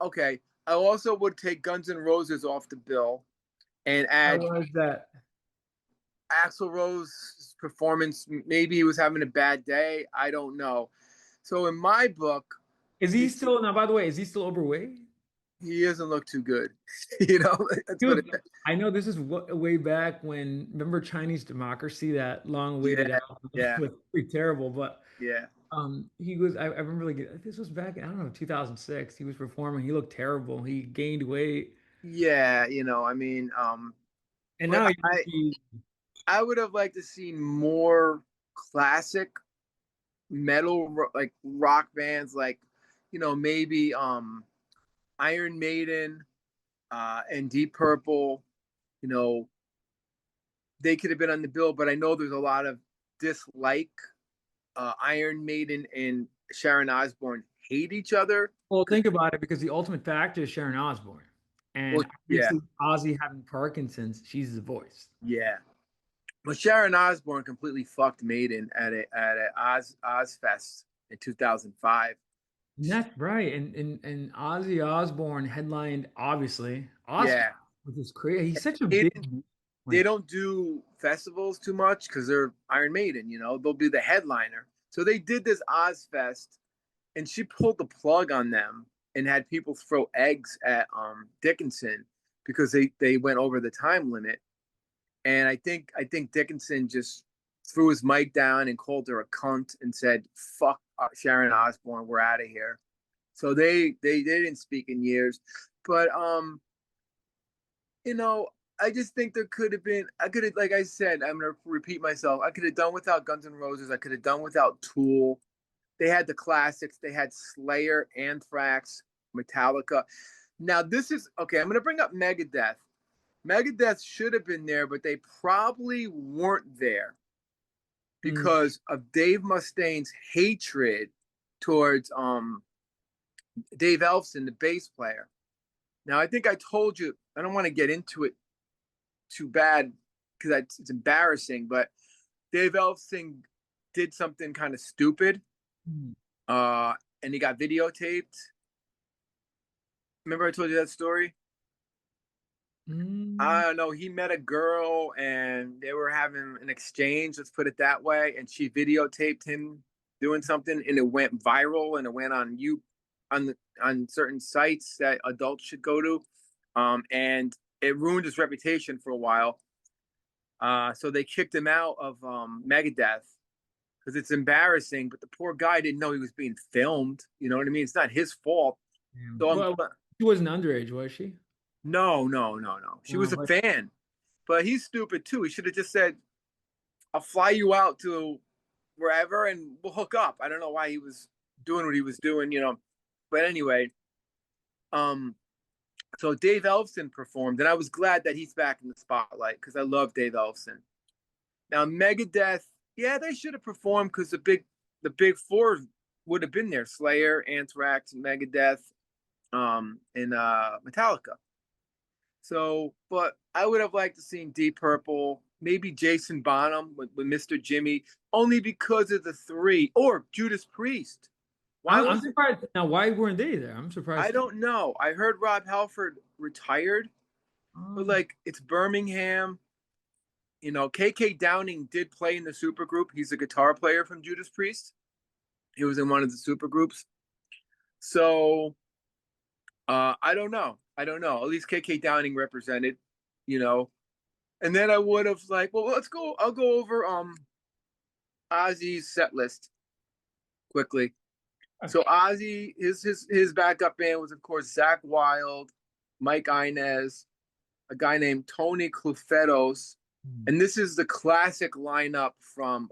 Okay. I also would take Guns N' Roses off the bill and How add was that? Axl Rose's performance. Maybe he was having a bad day. I don't know. So in my book, Is he he's still now? By the way, is he still overweight? he doesn't look too good. You know, that's what Dude, it. I know this is way back when, remember Chinese democracy, that long-awaited Yeah, album yeah, was pretty terrible, but yeah, he was, I remember like this was back, I don't know, 2006. He was performing, he looked terrible. He gained weight. yeah. I mean, And but now I I would have liked to see more classic like rock bands, like maybe Iron Maiden, and Deep Purple. You know, they could have been on the bill, but I know there's a lot of dislike. Iron Maiden and Sharon Osbourne hate each other. well, think about it, because the ultimate factor is Sharon Osbourne. Well, And yeah, obviously Ozzy having Parkinson's, she's the voice. yeah. Well, Sharon Osbourne completely fucked Maiden at a Ozfest in 2005. And that's right. And Ozzy Osbourne headlined, obviously, Ozfest, Yeah, which is crazy. He's such a big, Maiden, they like, don't do festivals too much because they're Iron Maiden. They'll be the headliner. So they did this Ozfest, and she pulled the plug on them and had people throw eggs at Dickinson because they went over the time limit. And I think Dickinson just threw his mic down and called her a cunt and said, "Fuck Sharon Osbourne, we're out of here." So they didn't speak in years, but you know, I just think there could have been. I could have, like I said, I'm gonna repeat myself. I could have done without Guns N' Roses. I could have done without Tool. They had the classics. They had Slayer, Anthrax, Metallica. Now this is okay. I'm gonna bring up Megadeth. Megadeth should have been there, but they probably weren't there mm, because of Dave Mustaine's hatred towards Dave Ellefson, the bass player. Now I think I told you I don't want to get into it too bad because it's embarrassing, but Dave Ellefson did something kind of stupid, mm, uh, and he got videotaped. Remember I told you that story? I mm. don't know. He met a girl and they were having an exchange, let's put it that way. And she videotaped him doing something and it went viral and it went on certain sites that adults should go to. And it ruined his reputation for a while. So they kicked him out of Megadeth because it's embarrassing, but the poor guy didn't know he was being filmed. You know what I mean? It's not his fault. Damn. So I'm Well, she wasn't underage, was she? no, no, no, no. She was a But fan. But he's stupid too. He should have just said, "I'll fly you out to wherever and we'll hook up." I don't know why he was doing what he was doing. But anyway, um, so Dave Ellefson performed, and I was glad that he's back in the spotlight because I love Dave Ellefson. Now Megadeth, yeah, they should have performed because the big four would have been there: Slayer, Anthrax, Megadeth, and Metallica. So, but I would have liked to seen Deep Purple, maybe Jason Bonham with Mr. Jimmy, only because of the three, or Judas Priest. Why I'm wasn't surprised. Now, why weren't they there? I'm I surprised too. don't know. I heard Rob Halford retired, but Oh, like it's Birmingham. KK Downing did play in the supergroup. He's a guitar player from Judas Priest. He was in one of the supergroups. So I don't know. I don't know. At least KK Downing represented, you know. And then I would have like, well, let's go. I'll go over Ozzy's set list quickly. So Ozzy, his backup band was of course Zach Wild, Mike Inez, a guy named Tony Clufetos, hmm. and this is the classic lineup from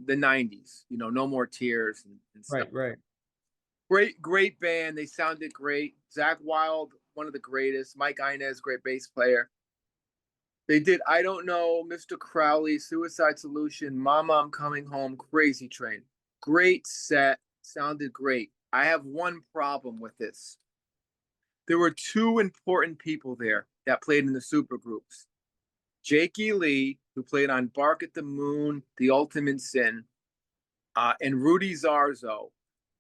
the '90s. No More Tears and stuff. Right, right. Great, great band. They sounded great. Zach Wild, one of the greatest. Mike Inez, great bass player. They did I Don't Know, Mr. Crowley, Suicide Solution, Mama I'm Coming Home, Crazy Train. Great set, sounded great. I have one problem with this. There were two important people there that played in the supergroups. Jakey Lee, who played on Bark at the Moon, The Ultimate Sin, and Rudy Zarzo,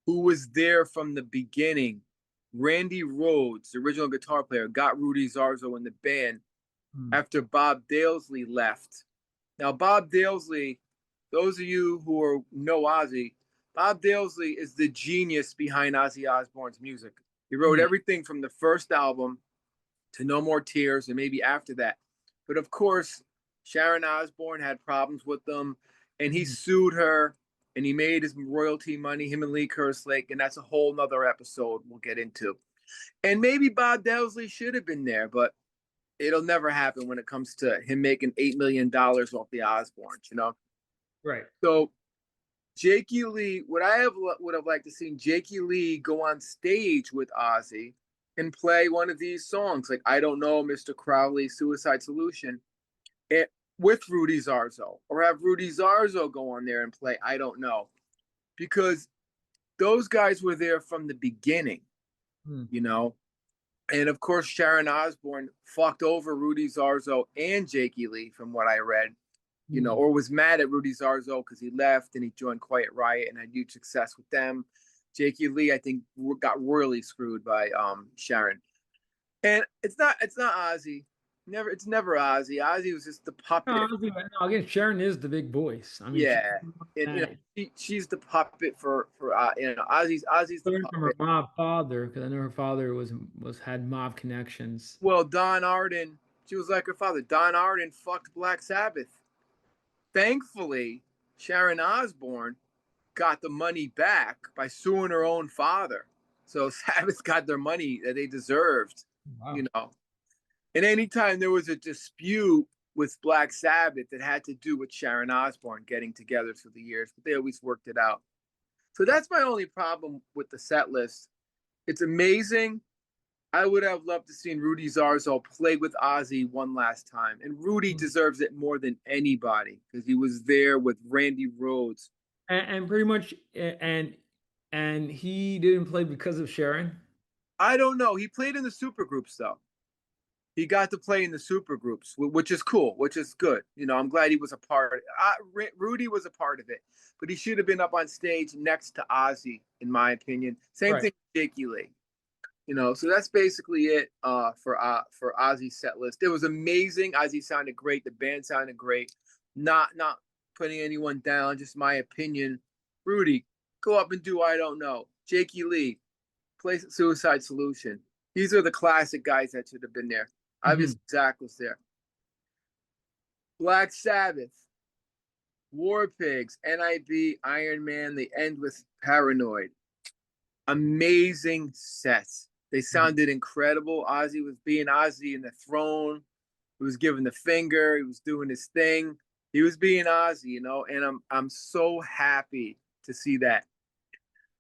who was there from the beginning Randy Rhoads, the original guitar player, got Rudy Zarzo in the band Mm. after Bob Daisley left. Now, Bob Daisley, those of you who know Ozzy, Bob Daisley is the genius behind Ozzy Osbourne's music. He wrote Mm. everything from the first album to No More Tears and maybe after that. But of course, Sharon Osbourne had problems with them, and he Mm. sued her, and he made his royalty money, him and Lee Kerslake, and that's a whole nother episode we'll get into. And maybe Bob Daisley should have been there, but it'll never happen when it comes to him making $8 million off the Osbournes, you know. Right. So Jakey Lee, would have liked to see Jakey Lee go on stage with Ozzy and play one of these songs, like I Don't Know, Mr. Crowley, Suicide Solution, it, with Rudy Zarzo, or have Rudy Zarzo go on there and play I Don't Know, because those guys were there from the beginning, Mm. you know. And of course, Sharon Osbourne fucked over Rudy Zarzo and Jakey Lee, from what I read, you know, Mm. or was mad at Rudy Zarzo because he left and he joined Quiet Riot and had huge success with them. Jakey Lee, I think, got royally screwed by Sharon. And it's not Ozzy. It's never Ozzy. Ozzy was just the No, puppet. no, again, Sharon is the big voice. I mean, Yeah, and she's the puppet for Ozzy's the learned from her puppet. mob father because I know her father was had mob connections. Well, Don Arden, she was like her father. Don Arden fucked Black Sabbath. Thankfully, Sharon Osbourne got the money back by suing her own father. So Sabbath got their money that they deserved, Wow. you know. And anytime there was a dispute with Black Sabbath that had to do with Sharon Osbourne getting together through the years, but they always worked it out. So that's my only problem with the set list. It's amazing. I would have loved to seen Rudy Zarzo play with Ozzy one last time. And Rudy deserves it more than anybody because he was there with Randy Rhoads. And pretty much, and he didn't play because of Sharon. I don't know. He played in the supergroups though. He got to play in the supergroups, which is cool, which is good. You know, I'm glad he was a part. Rudy was a part of it, but he should have been up on stage next to Ozzy, in my opinion. Same Right. thing with Jakey Lee. You know, so that's basically it for Ozzy's set list. It was amazing. Ozzy sounded great. The band sounded great. Not putting anyone down, just my opinion. Rudy, go up and do I don't know. Jakey Lee, play Suicide Solution. These are the classic guys that should have been there. Mhm. Obviously, Zach was there. Black Sabbath, War Pigs, NIB, Iron Man. They end with Paranoid. Amazing sets. They Mhm. sounded incredible. Ozzy was being Ozzy in the throne. He was giving the finger. He was doing his thing. He was being Ozzy, you know, and I'm so happy to see that.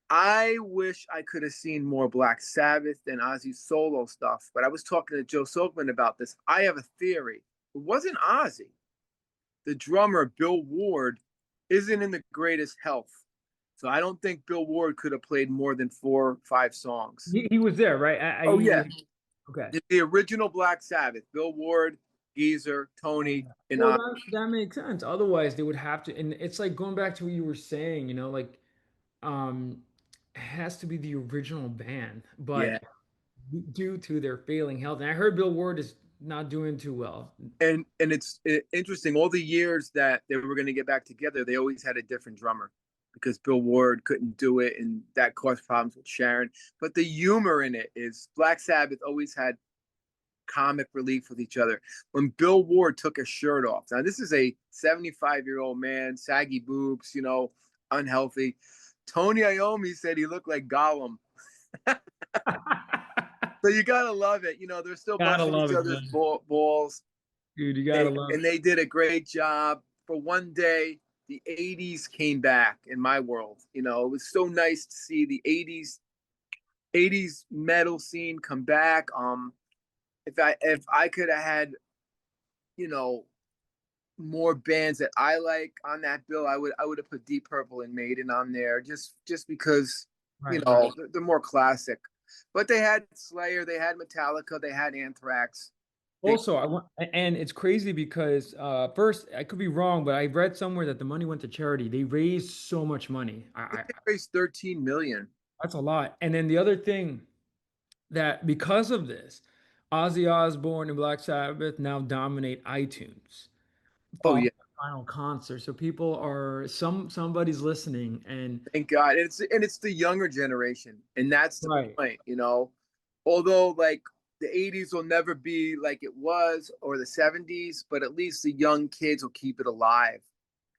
I wish I could have seen more Black Sabbath than Ozzy's solo stuff, but I was talking to Joe Silkman about this. I have a theory. It wasn't Ozzy. The drummer, Bill Ward, isn't in the greatest health. So I don't think Bill Ward could have played more than 4 or 5 songs. He was there, right? Oh yeah, Okay. the original Black Sabbath, Bill Ward, Geezer, Tony, and Well, that makes sense. Otherwise, they would have to, and it's like going back to what you were saying, like um it has to be the original band, yeah. but due to their failing health, and I heard Bill Ward is not doing too well. And it's interesting. All the years that they were going to get back together, they always had a different drummer because Bill Ward couldn't do it, and that caused problems with Sharon. But the humor in it is Black Sabbath always had comic relief with each other. When Bill Ward took his shirt off, now this is a 75-year-old man, saggy boobs, you know, unhealthy. Tony Iommi said he looked like Gollum. So you gotta love it. You know, they're still Gotta busting love each it, other's man. balls, Dude, you gotta love and they did a great job. For one day, the '80s came back in my world. You know, it was so nice to see the '80s metal scene come back. If I could have had, you know, more bands that I like on that bill, I would have put Deep Purple and Maiden on there just because, you right. know, they're more classic. But they had Slayer, they had Metallica, they had Anthrax. They, Also, I want, and it's crazy because first, I could be wrong, but I read somewhere that the money went to charity. They raised so much money. they raised 13 million. That's a lot. And then the other thing that because of this, Ozzy Osbourne and Black Sabbath now dominate iTunes Oh following yeah, the final concert. So people are somebody's listening and thank God. It's the younger generation, and that's the right. point. Although like the '80s will never be like it was, or the '70s, but at least the young kids will keep it alive.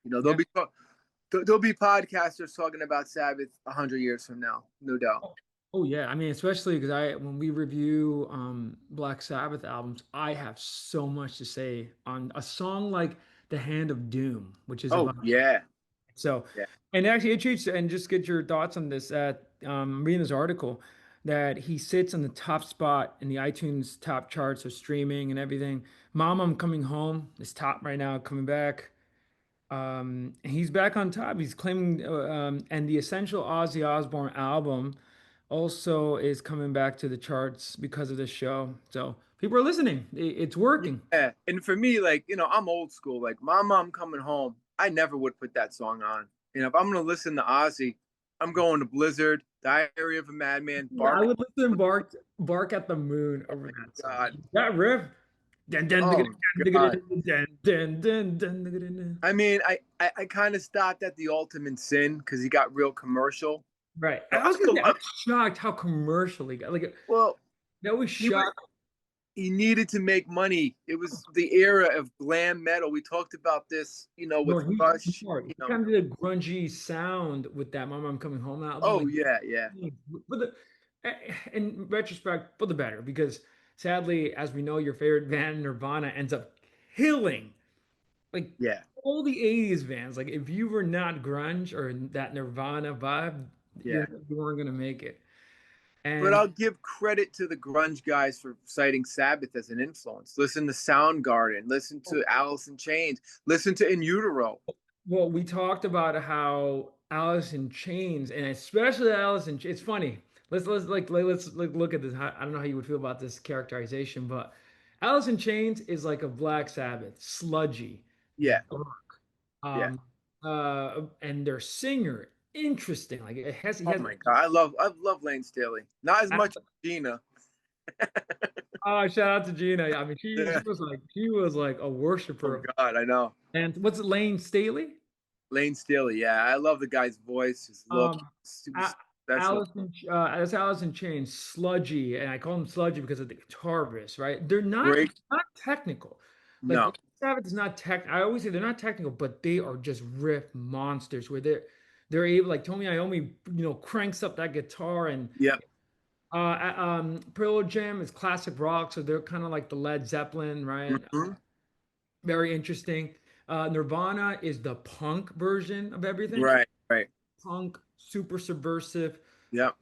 There'll Yeah. be podcasters talking about Sabbath 100 years from now, no doubt. Oh yeah, I mean, especially because I when we review Black Sabbath albums, I have so much to say on a song like "The Hand of Doom," which is Oh about yeah, so. yeah, And actually, it treats and just get your thoughts on this. Reading this article that he sits on the top spot in the iTunes top charts of streaming and everything. "Mom, I'm Coming Home" is top right now, coming back. He's back on top. He's claiming, and the Essential Ozzy Osbourne album also is coming back to the charts because of this show. So people are listening. It's working. yeah. And for me, like I'm old school. Like my mom coming home, I never would put that song on. If I'm gonna listen to Ozzy, I'm going to Blizzard, Diary of a Madman, I Bark. would listen to bark at the moon over that song. God, That riff. Dun, dun, dun, oh dun, God. dun, dun, dun, dun, dun, dun, dun. I mean, I kind of stopped at the Ultimate Sin because he got real commercial. Right. So I was gonna say, I I, was shocked how commercial he got. Like well, that was he was shocked. he needed to make money. It was the era of glam metal. We talked about this, No, with Rush. he kind of did a grungy sound with that "Mama, I'm Coming Home" album. Oh Like, yeah, yeah, for the in retrospect, for the better, because sadly, as we know, your favorite band Nirvana ends up killing like yeah. all the '80s bands. Like, if you were not grunge or that Nirvana vibe, Yeah. you weren't gonna make it. But And I'll give credit to the grunge guys for citing Sabbath as an influence. Listen to Soundgarden, listen to Alice in Chains, listen to In Utero. well, we talked about how Alice in Chains, and especially Alice in Chains. It's funny. Let's look at this. I don't know how you would feel about this characterization, but Alice in Chains is like a Black Sabbath, sludgy, Yeah, dark. yeah. Um, and their singer, interesting. Like he Oh has. my God, I love Lane Staley. Not as much as Gina. Oh, shout out to Gina. I mean, Yeah. she was like a Oh worshiper. God, I know. And what's it, Lane Staley? Lane Staley. Yeah, I love the guy's voice, his look. Um, Super A- special. That's Alice in Chains, sludgy, and I call them sludgy because of the guitar riffs, right? They're Great. not technical. Like No. Black Sabbath is not tech. I always say they're not technical, but they are just riff monsters where they're able, like Tony Iommi, cranks up that guitar, and Yep. Pearl Jam is classic rock, so they're kind of like the Led Zeppelin, right? Hmm. Very interesting. Nirvana is the punk version of everything. Right. Right. Punk, super subversive. Yep.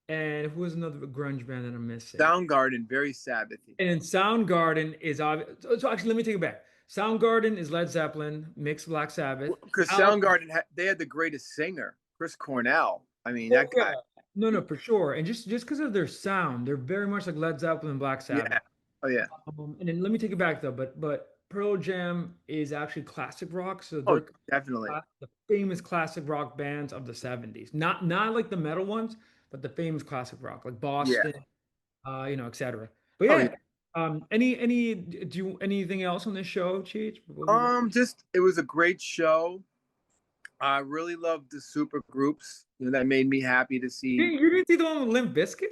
And who was another grunge band that I'm missing? Soundgarden, very Sabbathy. And Soundgarden is obvious. So actually, let me take it back. Soundgarden is Led Zeppelin, mixed Black Sabbath. Because Alice, Soundgarden they had the greatest singer, Chris Cornell. I mean, oh that yeah, guy. no, for sure. And just because of their sound, they're very much like Led Zeppelin and Black Sabbath. Yeah. Oh yeah. And then let me take it back though, but Pearl Jam is actually classic rock, so Oh, they're definitely. the famous classic rock bands of the '70s. Not like the metal ones, but the famous classic rock, like Yeah. Boston, etc. But Oh yeah. yeah, do you anything else on this show, Cheech? Just it was a great show. I really loved the super groups. That made me happy to see. You didn't see the one with Limp Bizkit?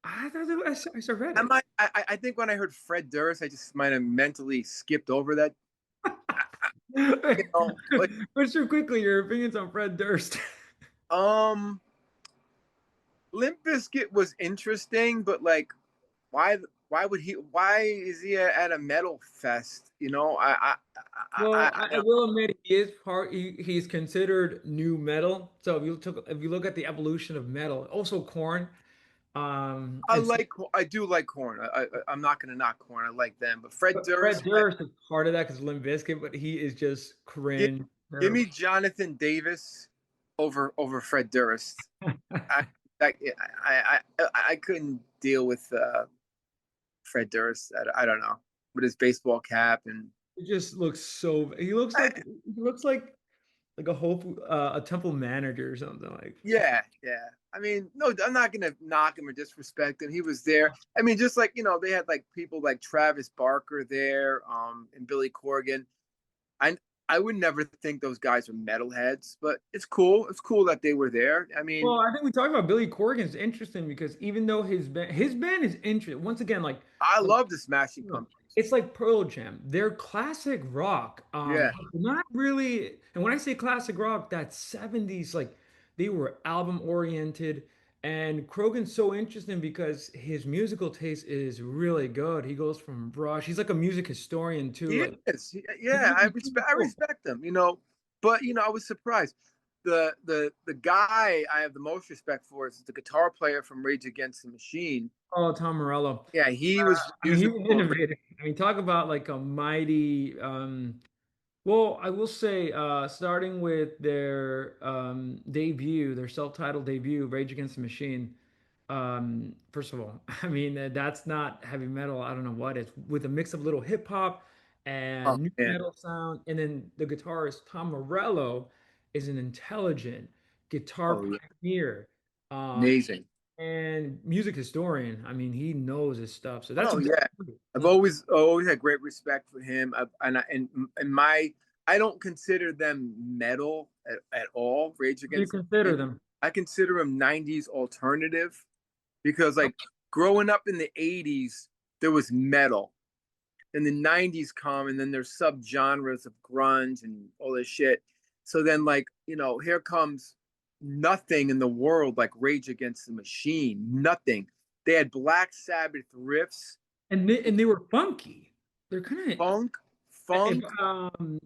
I thought I saw I Reddit. might. I think when I heard Fred Durst, I just might have mentally skipped over that. Like But sure, quickly, your opinions on Fred Durst. um, Limp Bizkit was interesting, but like, why? Why would he? Why is he at a metal fest? Well, I I don't. will admit he is he's considered new metal. So if you look at the evolution of metal, also Corn, and so I do like Corn. I'm not gonna knock Corn. I like them, but Fred but Fred Durst, Durst is part of that because Limp Bizkit, but he is just give, cringe. give Terrible. me Jonathan Davis over Fred Durst. I I I couldn't deal with Fred Durst. I don't know, with his baseball cap and He just looks so. He looks I, like like a a temple manager or something like. Yeah, yeah. I mean, no, I'm not gonna knock him or disrespect him. He was there. I mean, just like they had like people like Travis Barker there, and Billy Corgan. I I would never think those guys were metalheads, but it's cool. It's cool that they were there. I mean, Well, I think we talked about Billy Corgan is interesting because even though his band is interesting, once again, I like love the Smashing no, Pumpkins. it's like Pearl Jam. They're classic rock. Yeah, Not really. And when I say classic rock, that 70s, like they were album oriented. And Krogan's so interesting because his musical taste is really good. He goes from Rush. He's like a music historian too. he Like is. he's Yeah, really I cool. respect them. But I was surprised. The guy I have the most respect for is the guitar player from Rage Against the Machine. Oh, Tom Morello. Yeah, he was I mean, he musical. was innovative. I mean, talk about like a mighty. Well, I will say, starting with their debut, their self-titled debut, Rage Against the Machine. First of all, I mean that's not heavy metal. I don't know what it's with a mix of little hip hop Oh and new man, metal sound, and then the guitarist Tom Morello is an intelligent guitar oh yeah, pioneer. Um, amazing. and music historian. I mean, he knows his stuff. So that's Oh a yeah, I've like, always had great respect for him. And my I don't consider them metal at all. Rage what do you Against the consider Machine. them? I consider them '90s alternative because like growing up in the '80s, there was metal. And the '90s come, and then there's subgenres of grunge and all this shit. So then, like here comes nothing in the world like Rage Against the Machine. Nothing. They had Black Sabbath riffs, And they were funky. They're kind of funk, if funk,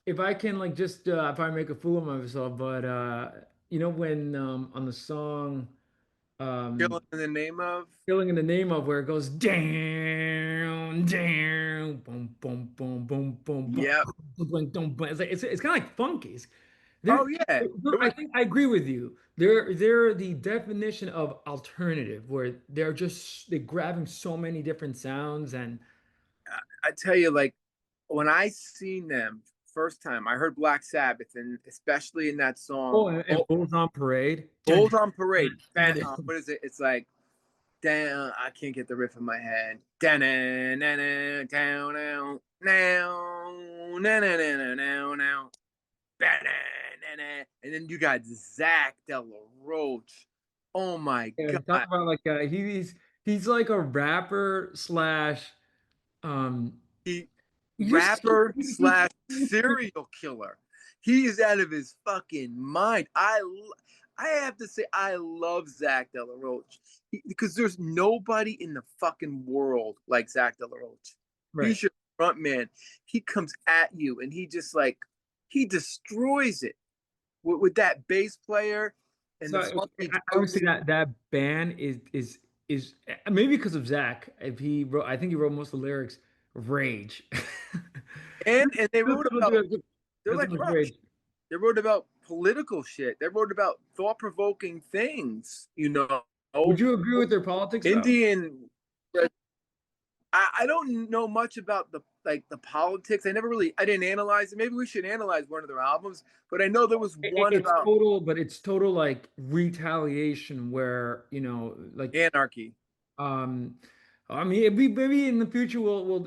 if I can like just if I make a fool of myself, but when on the song um killing in the name of. Killing in the Name of, where it goes down, down, boom, boom, boom, boom, boom, boom, Yep. boom, boom, boom, boom. It's kind of like funky. Oh They're, yeah. It I was. think I agree with you. They're the definition of alternative, where they're grabbing so many different sounds and I tell you, like when I seen them first time, I heard Black Sabbath, and especially in that oh, song, and Bulls on Parade. Dun, "Bulls on Parade." dun, And dun, what is it? It's like down. I can't get the riff in my head. Down, down, down, down, now, now, now, now, and then you got Zach De La Roach. Oh my and talk god, about like he's like a rapper slash um he you see rapper slash serial killer. He is out of his fucking mind. I have to say I love Zach De La Roach because there's nobody in the fucking world like Zach De La Roach. right. He's your front man. He comes at you and he just like he destroys it with that bass player and So the funky I would say jokes. that band is maybe because of Zach. If he wrote, I think he wrote most of the lyrics. Rage. And they wrote about they're Because of like his Rush. rage. They wrote about political shit. They wrote about thought provoking things. Would you agree with their politics though? Indian. I don't know much about the politics. I didn't analyze it. Maybe we should analyze one of their albums. But I know there was one It's about total, but it's total like retaliation where, like anarchy. um I mean maybe in the future we'll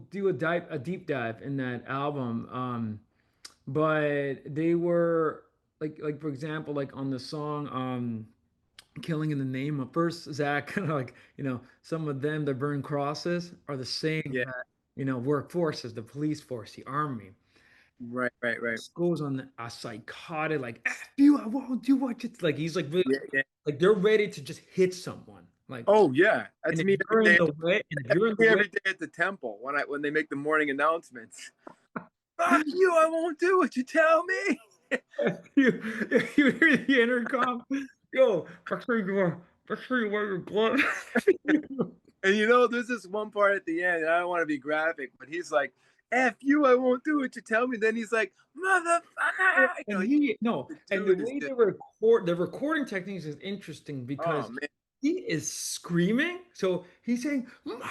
do a deep dive in that album. But they were like for example, like on the song Killing in the Name of, first Zach kind of like, some of them that burn crosses are the same Yeah. that, work forces, the police force, the army. Right. Right. Right. Goes on a psychotic, like, F you, I won't do what you like. He's like, really, Yeah. Yeah. like they're ready to just hit someone. Like, Oh yeah. and That's if me you're every in day. the way, and if That's you're in the me way, every day at the temple when they make the morning announcements. Fuck you! I won't do what you tell me. you hear the intercom, yo, make sure you wear your gloves. And there's this one part at the end, and I don't want to be graphic, but he's like, F you, I won't do what you tell me. Then he's like, Well, motherfucker. and he no, The and the dude is way just, the recording techniques is interesting oh, because man. he is screaming. So he's saying, "Mother,"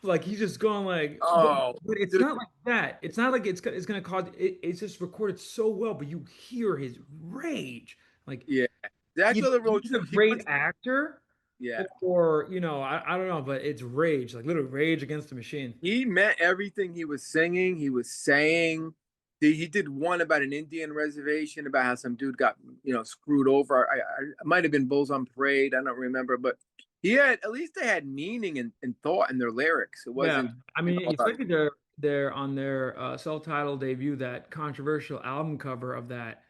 like he's just going like, Oh, but it's dude, not like that. It's not like it's gonna cause it, it's just recorded so well, but you hear his rage. Like yeah. That's either the road he's trip. a He great went. actor, Yeah, or I don't know, but it's rage, like literally rage against the machine. he meant everything he was singing. He was saying. He did one about an Indian reservation about how some dude got screwed over. It might have been Bulls on Parade. I don't remember, but he had at least they had meaning and thought in their lyrics. It Yeah, wasn't I mean, like especially they're on their self-titled debut, that controversial album cover of that.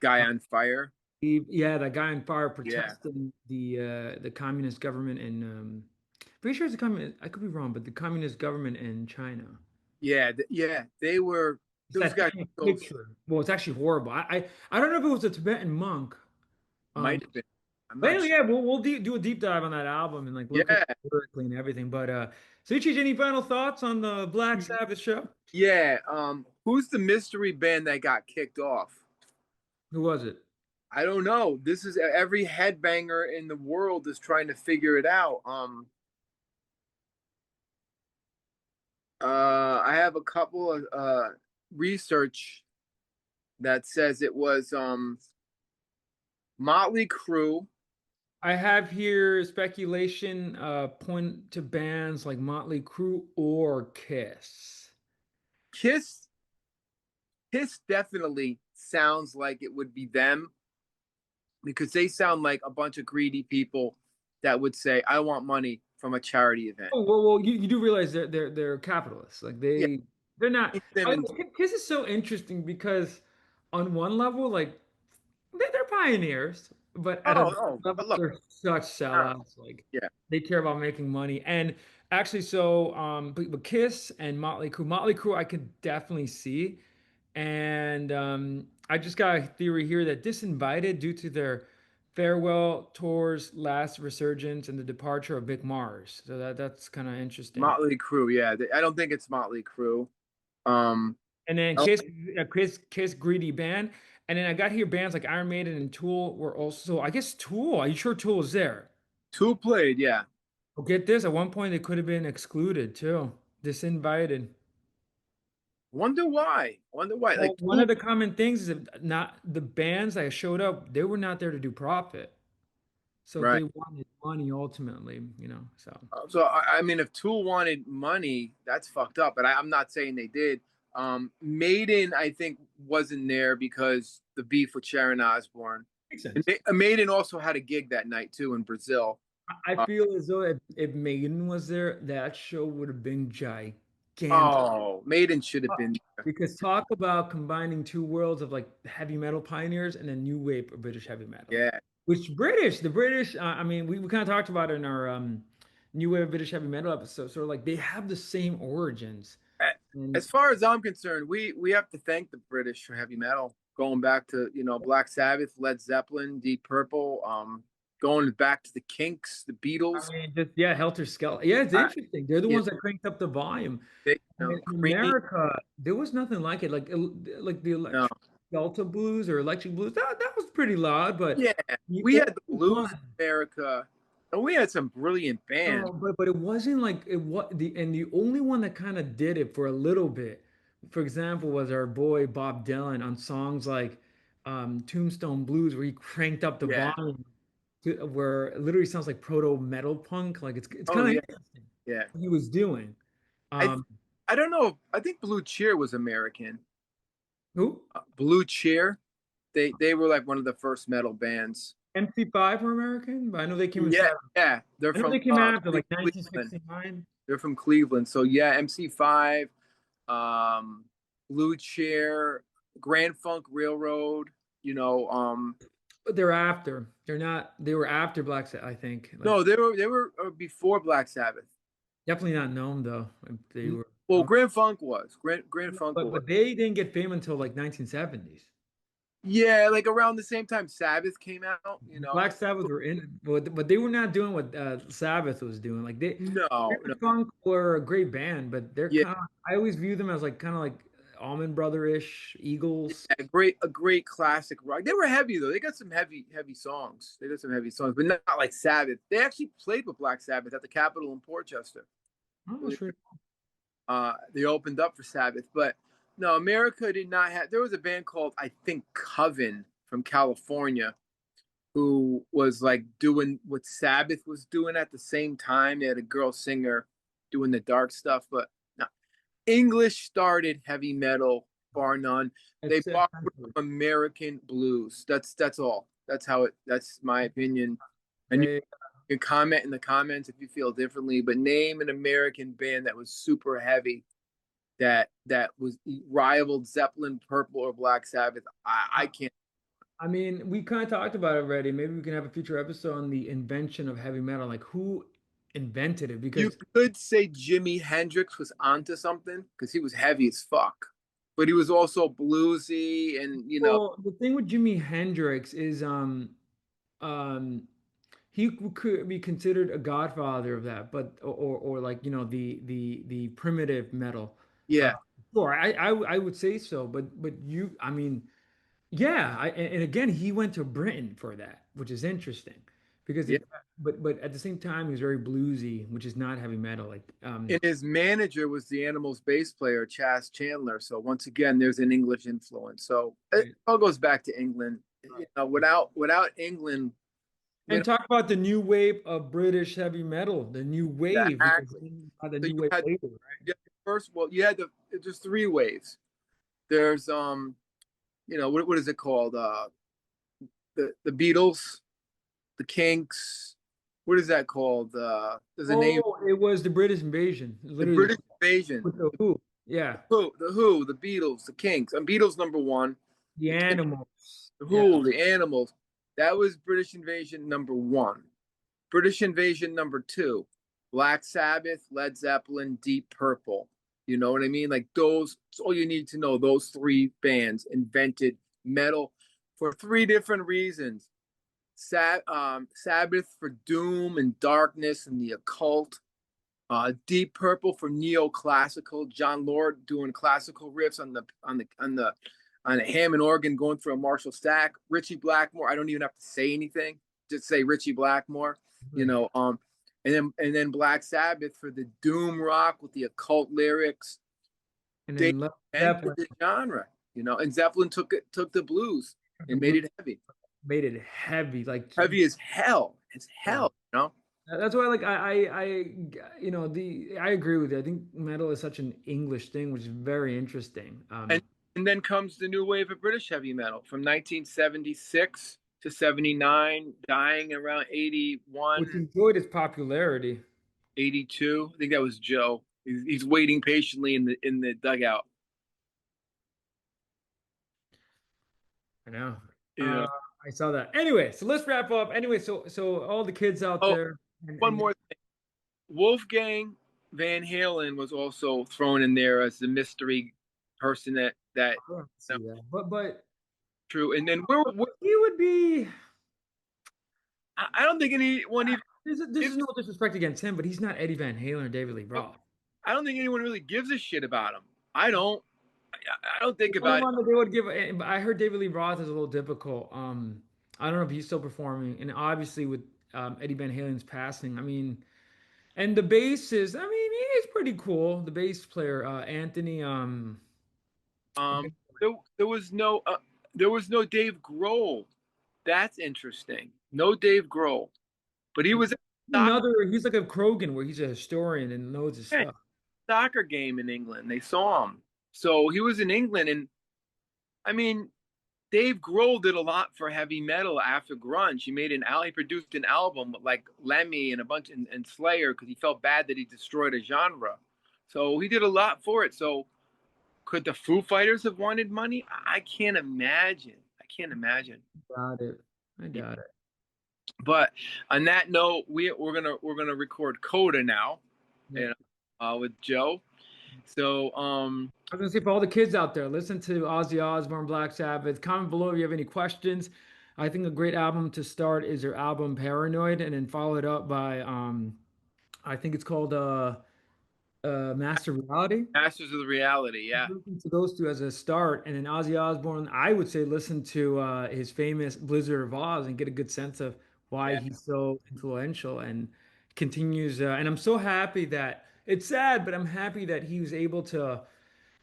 guy on fire. Yeah, that guy on fire Yeah, protesting the communist government in pretty sure it's the communist. I could be wrong, but the communist government in China. yeah, yeah. They were It's those that guys. famous So picture. Well, it's actually horrible. I don't know if it was a Tibetan monk. might Um, have been. I'm but not anyway, sure. yeah, we'll do a deep dive on that album and like look at Yeah, it lyrically and everything. But so you any final thoughts on the Black Sabbath show? yeah. Who's the mystery band that got kicked off? Who was it? I don't know. This is every headbanger in the world is trying to figure it out. I have a couple of research that says it was Motley Crue, I have here speculation point to bands like Motley Crue or Kiss. Kiss. Kiss definitely sounds like it would be them because they sound like a bunch of greedy people that would say, "I want money from a charity event." Oh well, you do realize they're capitalists. Like Yeah, they're not. Gene I, Simmons. Kiss is so interesting because on one level, like they're pioneers, but at Oh, another oh, level, look, they're such sellouts. Like yeah, they care about making money. And actually, so but Kiss and Motley Crue, I could definitely see. And I just got a theory here that disinvited due to their farewell tour's last resurgence and the departure of Vic Mars. So that's kind of interesting. Motley Crue. Yeah, I don't think it's Motley Crue. Um, And then oh, Kiss Greedy Band. And then I got here bands like Iron Maiden and Tool were also, I guess Tool, are you sure Tool was there? Two played. Yeah, Well, get this, at one point they could have been excluded too, disinvited. wonder why. Wonder why. Well, Like one two, of the common things is that not the bands that showed up, they were not there to do profit. So right? they wanted money ultimately, you know. So So I mean, if Tool wanted money, that's fucked up. But I'm not saying they did. Maiden, I think, wasn't there because the beef with Sharon Osbourne. makes And sense. Maiden also had a gig that night too in Brazil. I feel as though if Maiden was there, that show would have been gigantic. Oh, Maiden should have been there. Because talk about combining two worlds of like heavy metal pioneers and a new wave of British heavy metal. Yeah. Which the British, I mean, we kind of talked about it in our new wave of British heavy metal episode. So like they have the same origins. And As far as I'm concerned, we have to thank the British for heavy metal, going back to Black Sabbath, Led Zeppelin, Deep Purple, going back to the Kinks, the I Beatles. mean, just yeah, Helter Skelter. Yeah, it's I, interesting. They're the you ones that cranked up the volume. they, I mean, in Cream. America, there was nothing like it. Like the No, electric Delta blues or electric blues. That was pretty loud, but yeah, the we had the only blues in one. America, and we had some brilliant bands. No, but it wasn't like it was the only one that kind of did it for a little bit. For example, was our boy Bob Dylan on songs like Tombstone Blues, where he cranked up the Yeah. volume to where it literally sounds like proto metal punk. Like it's Oh kind of yeah, interesting yeah. what he was doing. I Um, I don't know. I think Blue Cheer was American. who? Blue Cheer. They were like one of the first metal bands. MC5 were American, but I know they came in Yeah, seven. yeah. They're I know they from came after like Cleveland. 1969. They're from Cleveland. So yeah, MC5, um, Blue Chair, Grand Funk Railroad. You know, But they're after. They're not. They were after Black Sabbath, I think. Like no, they were before Black Sabbath. definitely not known though. They were. Well, Grand Funk was Grand Funk was. But they didn't get fame until like 1970s. Yeah, like around the same time Sabbath came out. Black Sabbath were in, but they were not doing what Sabbath was doing. No, no, Funk were a great band, but they're yeah, kind of. I always view them as like kind of like Almond Brother-ish, Eagles. A great classic rock. They were heavy though. They got some heavy songs. They got some heavy songs, but not like Sabbath. They actually played with Black Sabbath at the Capitol in Portchester. Oh, that's right. They opened up for Sabbath, but no, America did not have. There was a band called I think Coven from California who was like doing what Sabbath was doing at the same time. They had a girl singer doing the dark stuff, but no, English started heavy metal, bar none. They It's borrowed essentially from American blues. That's all. That's how it. That's my opinion. And you they. can comment in the comments if you feel differently. But name an American band that was super heavy that was rivaled Zeppelin, Purple, or Black Sabbath. I can't. I mean, we kind of talked about it already. Maybe we can have a future episode on the invention of heavy metal, like who invented it? You Because could say Jimi Hendrix was onto something because he was heavy as fuck, but he was also bluesy and well, the thing with Jimi Hendrix is um he could be considered a godfather of that, but or like the primitive metal. Uh, yeah, sure, I would say so, but you, I mean, yeah, and again, he went to Britain for that, which is interesting because yeah. but at the same time, he was very bluesy, which is not heavy metal. Like, And his manager was the Animals bass player, Chas Chandler. So once again, there's an English influence. So it right, all goes back to England. Without England, we and don't talk about the new wave of British heavy metal, the new wave, because exactly. the So new wave later, right? you had first, well, you had there's three waves. There's what is it called? The Beatles, the Kinks. What is that called? There's a name. Oh, it was the British invasion, The literally British Invasion. with the Who. Yeah, Who, the Beatles, the Kinks. And Beatles number one. the The Kinks, Animals. the Yeah, Who, the Animals. That was British Invasion number one. British Invasion number two. Black Sabbath, Led Zeppelin, Deep Purple. You know what I mean? Like those. That's all you need to know. Those three bands invented metal for three different reasons. Sabbath for doom and darkness and the occult. Deep Purple for neoclassical. John Lord doing classical riffs on the Hammond organ, going through a Marshall stack. Richie Blackmore. I don't even have to say anything. Just say Richie Blackmore. You right. know. And then Black Sabbath for the doom rock with the occult lyrics. And They then Led invented Zeppelin, the genre. And Zeppelin took the blues the and made blue it heavy, made it heavy, like heavy as hell. It's yeah. hell. That's why, like, I agree with you. I think metal is such an English thing, which is very interesting. And and then comes the new wave of British heavy metal from 1976 to 79, dying around Which 81, enjoyed its popularity. 82. I think that was Joe. He's waiting patiently in the dugout. I know. Yeah. Uh, I saw that. Anyway, so let's wrap up. Anyway, so all the kids out Oh, there, one and more thing. Wolfgang Van Halen was also thrown in there as the mystery person that I don't you know, see that, but true. And then where he would be. I don't think anyone even This if is no disrespect against him, but he's not Eddie Van Halen or David Lee Roth. I don't think anyone really gives a shit about him. I don't. I don't The think only about it. one that they would give, I heard David Lee Roth is a little difficult. I don't know if he's still performing, and obviously with Eddie Van Halen's passing, I mean, and the bass is, I mean, he is pretty cool. The bass player, Anthony, Um, there was no Dave Grohl. That's interesting. No Dave Grohl, but he was at a he's like a Krogan where he's a historian and knows his stuff. soccer game in England. They saw him, so he was in England, and I mean, Dave Grohl did a lot for heavy metal after grunge. He produced an album with, like Lemmy and a bunch and Slayer because he felt bad that he destroyed a genre. So he did a lot for it. So could the Foo Fighters have wanted money? I can't imagine. I can't imagine. Got it. I got it. But on that note, we're gonna record Coda now, Yeah. you with Joe. So I was gonna say for all the kids out there, listen to Ozzy Osbourne, Black Sabbath. Comment below if you have any questions. I think a great album to start is their album Paranoid, and then follow it up by I think it's called Master Reality. Masters of the Reality. Yeah, Listen to those two as a start, and then Ozzy Osbourne, I would say listen to his famous Blizzard of Oz and get a good sense of why yeah, he's so influential and continues. And I'm so happy that it's sad, but I'm happy that he was able to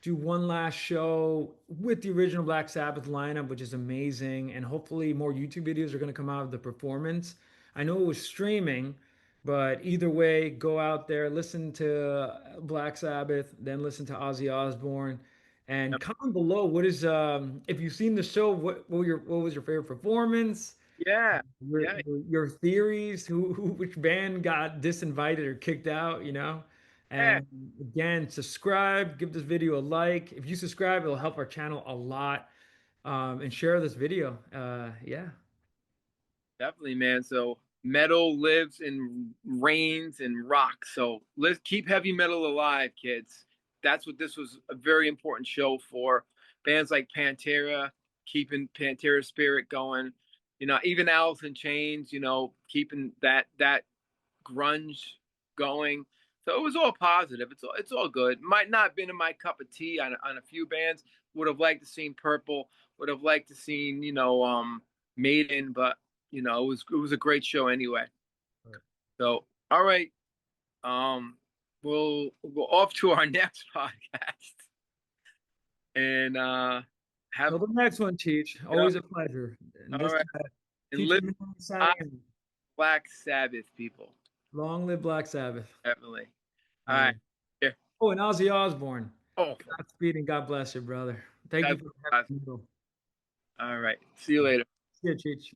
do one last show with the original Black Sabbath lineup, which is amazing. And hopefully, more YouTube videos are going to come out of the performance. I know it was streaming, but either way, go out there, listen to Black Sabbath, then listen to Ozzy Osbourne. And comment below what is if you've seen the show, what was your favorite performance? yeah, yeah, Your theories, which band got disinvited or kicked out, you know? yeah. And again, subscribe, give this video a like. If you subscribe, it'll help our channel a lot. And share this video. Yeah. Definitely, man. So metal lives and reigns and rocks. So let's keep heavy metal alive, kids. That's what this was a very important show for. Bands like Pantera, keeping Pantera's spirit going. You know, even Alice in Chains, you know, keeping that grunge going. So it was all positive. It's all good. Might not have been in my cup of tea on a few bands. Would have liked to seen Purple. Would have liked to seen Maiden, but it was a great show anyway. So all right, we'll go off to our next podcast and have Till the next one, Cheech. yeah, Always a pleasure. And all this right time, and Cheech live and Manny high signing in. Black Sabbath people. Long live Black Sabbath. Definitely. All right. Man. Yeah. Oh, and Ozzy Osbourne. Oh, Godspeed and God bless you, brother. Thank you God for bless. having me. All right. See you later. See you, Cheech.